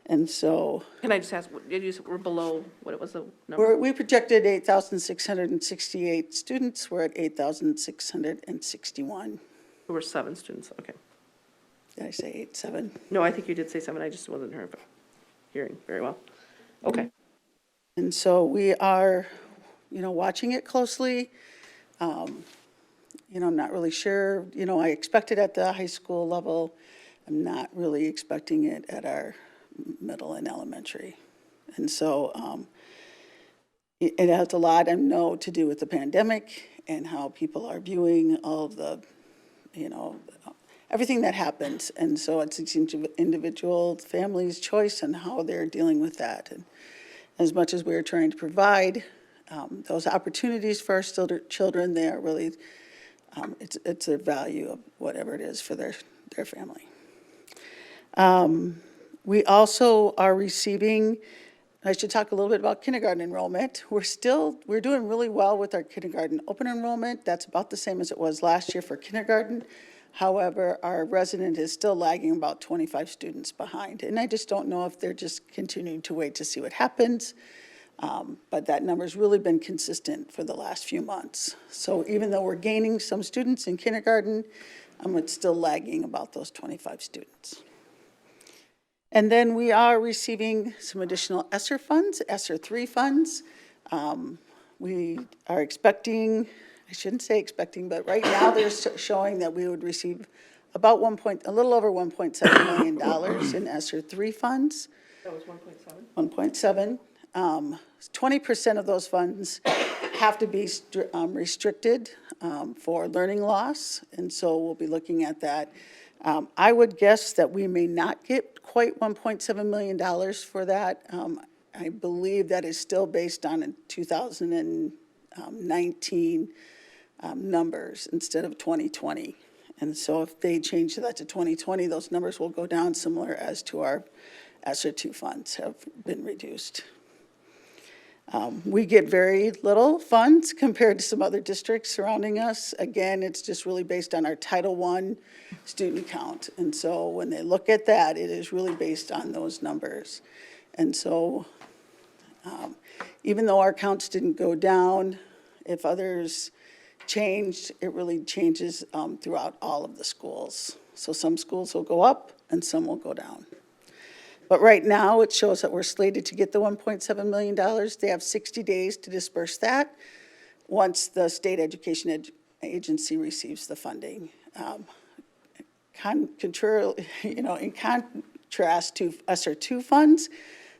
And so. Can I just ask, did you say we're below, what was the number? We projected 8,668 students. We're at 8,661. There were 7 students, okay. Did I say 8, 7? No, I think you did say 7, I just wasn't hearing very well. Okay. And so we are, watching it closely. I'm not really sure. I expect it at the high school level. I'm not really expecting it at our middle and elementary. And so it has a lot, I know, to do with the pandemic and how people are viewing all of the, everything that happens. And so it's each individual family's choice and how they're dealing with that. And as much as we're trying to provide those opportunities for our children, they are really, it's their value of whatever it is for their family. We also are receiving, I should talk a little bit about kindergarten enrollment. We're doing really well with our kindergarten open enrollment. That's about the same as it was last year for kindergarten. However, our resident is still lagging about 25 students behind. And I just don't know if they're just continuing to wait to see what happens. But that number's really been consistent for the last few months. So even though we're gaining some students in kindergarten, it's still lagging about those 25 students. And then we are receiving some additional ESSER funds, SR2 funds. We are expecting, I shouldn't say expecting, but right now they're showing that we would receive about a little over $1.7 million in SR2 funds. That was 1.7? 1.7. 20% of those funds have to be restricted for learning loss, and so we'll be looking at that. I would guess that we may not get quite $1.7 million for that. I believe that is still based on 2019 numbers instead of 2020. And so if they change that to 2020, those numbers will go down, similar as to our SR2 funds have been reduced. We get very little funds compared to some other districts surrounding us. Again, it's just really based on our Title I student count. And so when they look at that, it is really based on those numbers. And so even though our counts didn't go down, if others changed, it really changes throughout all of the schools. So some schools will go up and some will go down. But right now, it shows that we're slated to get the $1.7 million. They have 60 days to disperse that. once the state education agency receives the funding. In contrast to SR2 funds,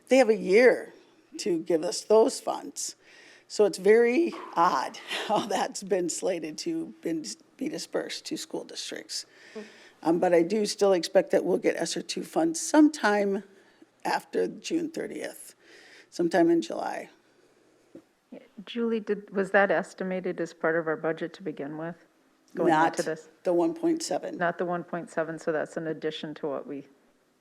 they have a year to give us those funds. So it's very odd how that's been slated to be dispersed to school districts. But I do still expect that we'll get SR2 funds sometime after June 30th, sometime in July. Julie, was that estimated as part of our budget to begin with? Going Not into this? the 1.7. Not the 1.7, so that's in addition to what we,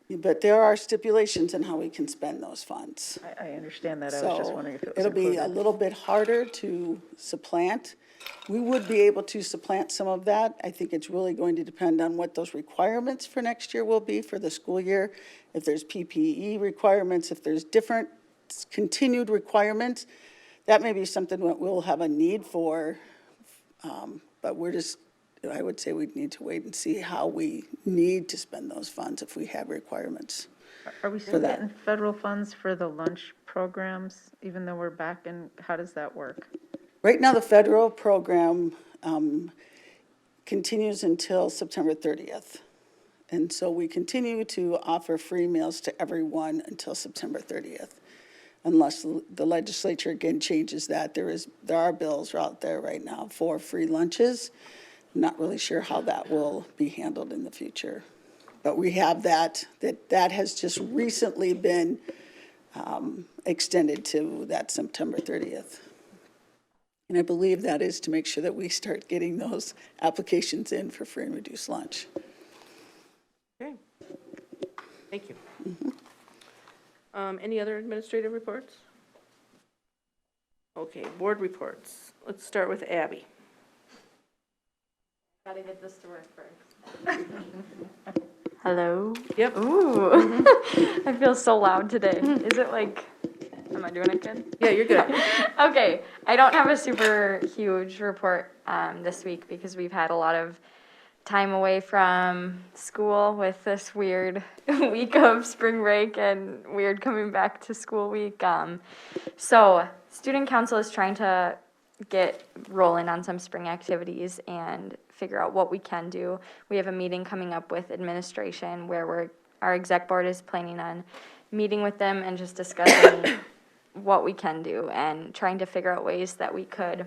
But there are stipulations on how we can spend those funds. I understand that. I was just wondering if it was It'll be a included. little bit harder to supplant. We would be able to supplant some of that. I think it's really going to depend on what those requirements for next year will be for the school year. If there's PPE requirements, if there's different continued requirements, that may be something that we'll have a need for. But I would say we'd need to wait and see how we need to spend those funds if we have requirements. Are we still getting federal funds for the lunch programs, even though we're back in, how does that work? Right now, the federal program continues until September 30th. And so we continue to offer free meals to everyone until September 30th. Unless the legislature again changes that. There are bills out there right now for free lunches. I'm not really sure how that will be handled in the future. But we have that has just recently been extended to that September 30th. And I believe that is to make sure that we start getting those applications in for free and reduced lunch. Okay. Thank you. Any other administrative reports? Okay, board reports. Let's start with Abby. Gotta get this to work first. Hello? Yep. Ooh, I feel so loud today. Is it like, am I doing it good? Yeah, you're good. Okay, I don't have a super huge report this week because we've had a lot of time away from school with this weird week of spring break and weird coming back to school week. So student council is trying to get rolling on some spring activities and figure out what we can do. We have a meeting coming up with administration where our exec board is planning on meeting with them and just discussing what we can do and trying to figure out ways that we could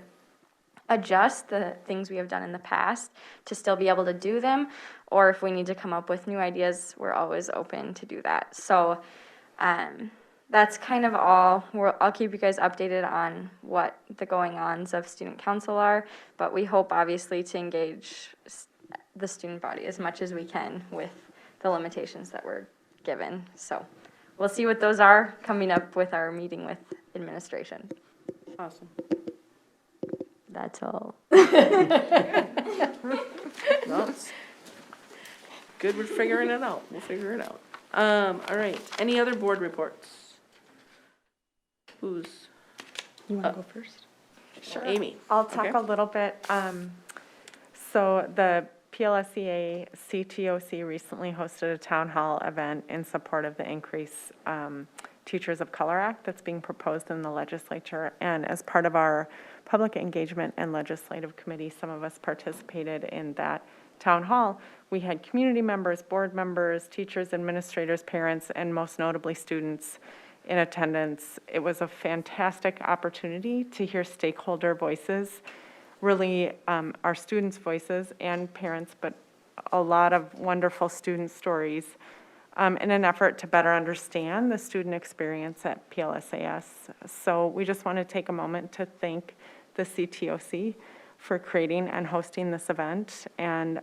adjust the things we have done in the past to still be able to do them, or if we need to come up with new ideas, we're always open to do that. So that's kind of all. I'll keep you guys updated on what the going-ons of student council are, but we hope obviously to engage the student body as much as we can with the limitations that we're given. So we'll see what those are coming up with our meeting with administration. Awesome. That's all. Well, it's good, we're figuring it out. We'll figure it out. All right, any other board reports? You want to go first? Sure. Amy. I'll talk Okay. a little bit. So the PLSEA CTOC recently hosted a town hall event in support of the Increase Teachers of Color Act that's being proposed in the legislature. And as part of our public engagement and legislative committee, some of us participated in that town hall. We had community members, board members, teachers, administrators, parents, and most notably students in attendance. It was a fantastic opportunity to hear stakeholder voices, really our students' voices and parents, but a lot of wonderful student stories in an effort to better understand the student experience at PLSAS. So we just want to take a moment to thank the CTOC for creating and hosting this event. And,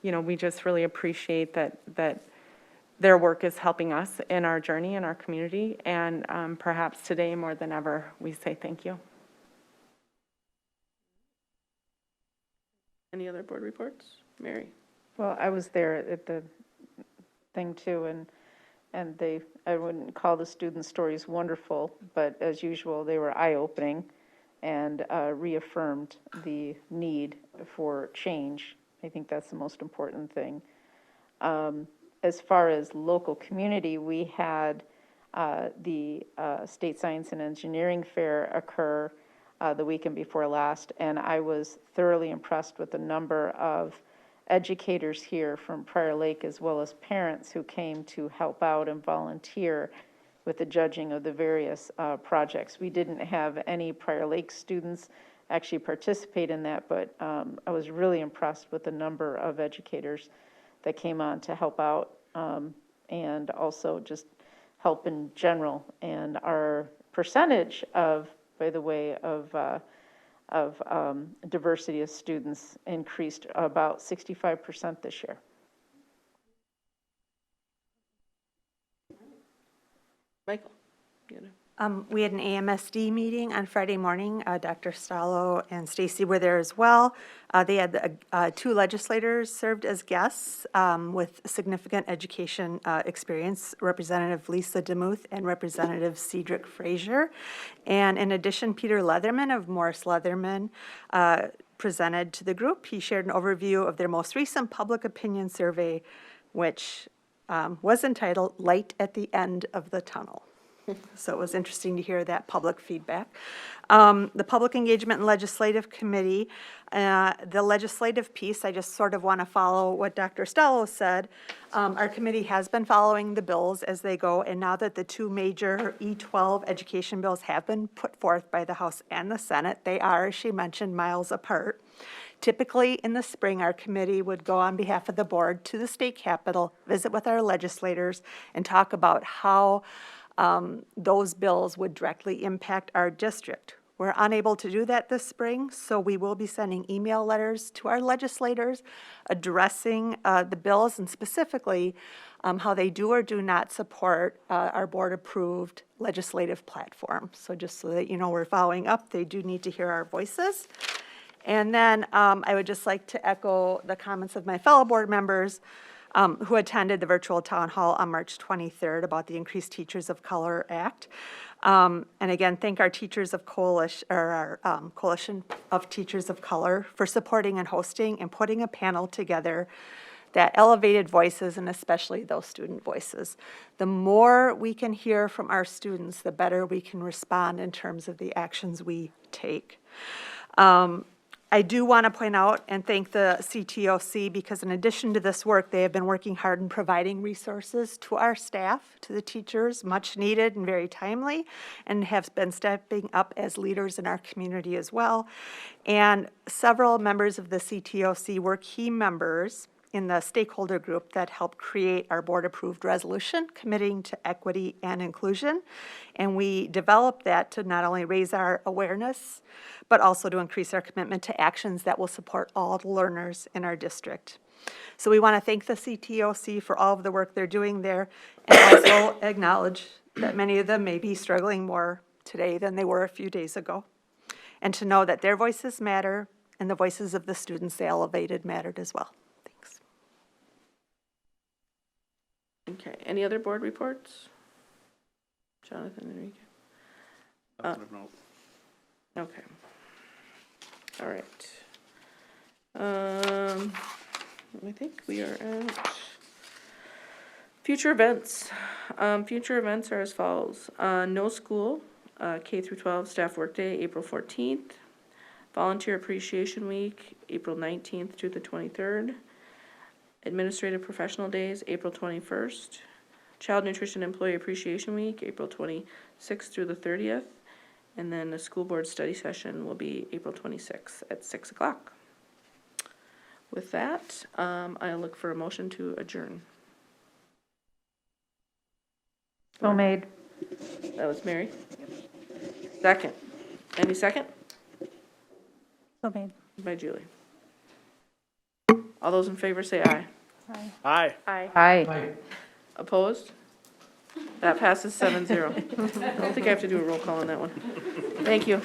we just really appreciate that their work is helping us in our journey in our community. And perhaps today more than ever, we say thank you. Any other board reports? Mary? Well, I was there at the thing too, and I wouldn't call the student stories wonderful, but as usual, they were eye-opening and reaffirmed the need for change. I think that's the most important thing. As far as local community, we had the State Science and Engineering Fair occur the weekend before last, and I was thoroughly impressed with the number of educators here from Prior Lake as well as parents who came to help out and volunteer with the judging of the various projects. We didn't have any Prior Lake students actually participate in that, but I was really impressed with the number of educators that came on to help out and also just help in general. And our percentage of, by the way, of diversity of students increased about 65% this year. Michael? You know. We had an AMSD meeting on Friday morning. Dr. Stallo and Stacy were there as well. They had two legislators served as guests with significant education experience, Representative Lisa DeMuth and Representative Cedric Frazier. And in addition, Peter Leatherman of Morris Leatherman presented to the group. He shared an overview of their most recent public opinion survey, which was entitled Light at the End of the Tunnel. So it was interesting to hear that public feedback. The Public Engagement and Legislative Committee, the legislative piece, I just sort of want to follow what Dr. Stallo said. Our committee has been following the bills as they go, and now that the two major E12 education bills have been put forth by the House and the Senate, they are, as she mentioned, miles apart. Typically, in the spring, our committee would go on behalf of the board to the state capitol, visit with our legislators, and talk about how those bills would directly impact our district. We're unable to do that this spring, so we will be sending email letters to our legislators addressing the bills and specifically how they do or do not support our board-approved legislative platform. So just so that you know we're following up, they do need to hear our voices. And then I would just like to echo the comments of my fellow board members who attended the virtual town hall on March 23rd about the Increased Teachers of Color Act. And again, thank our Teachers of Coalition, or our Coalition of Teachers of Color for supporting and hosting and putting a panel together that elevated voices and especially those student voices. The more we can hear from our students, the better we can respond in terms of the actions we take. I do want to point out and thank the CTOC because in addition to this work, they have been working hard in providing resources to our staff, to the teachers, much needed and very timely, and have been stepping up as leaders in our community as well. And several members of the CTOC were key members in the stakeholder group that helped create our board-approved resolution committing to equity and inclusion. And we developed that to not only raise our awareness, but also to increase our commitment to actions that will support all the learners in our district. So we want to thank the CTOC for all of the work they're doing there, and also acknowledge that many of them may be struggling more today than they were a few days ago. And to know that their voices matter, and the voices of the students they elevated mattered as well. Okay, any other board reports? Jonathan, Enrique? Nothing of note. Okay. All right. I think we are at future events. Future events are as follows. No school, K through 12 staff workday, April 14th. Volunteer Appreciation Week, April 19th to the 23rd. Administrative Professional Days, April 21st. Child Nutrition Employee Appreciation Week, April 26th through the 30th. And then the school board study session will be April 26th at 6 o'clock. With that, I'll look for a motion to adjourn. So made. That was Mary. Second. Any second? So made. By Julie. All those in favor say aye. Aye. Aye. Aye. Opposed? That passes 7-0. I don't think I have to do a roll call on that one. Thank you.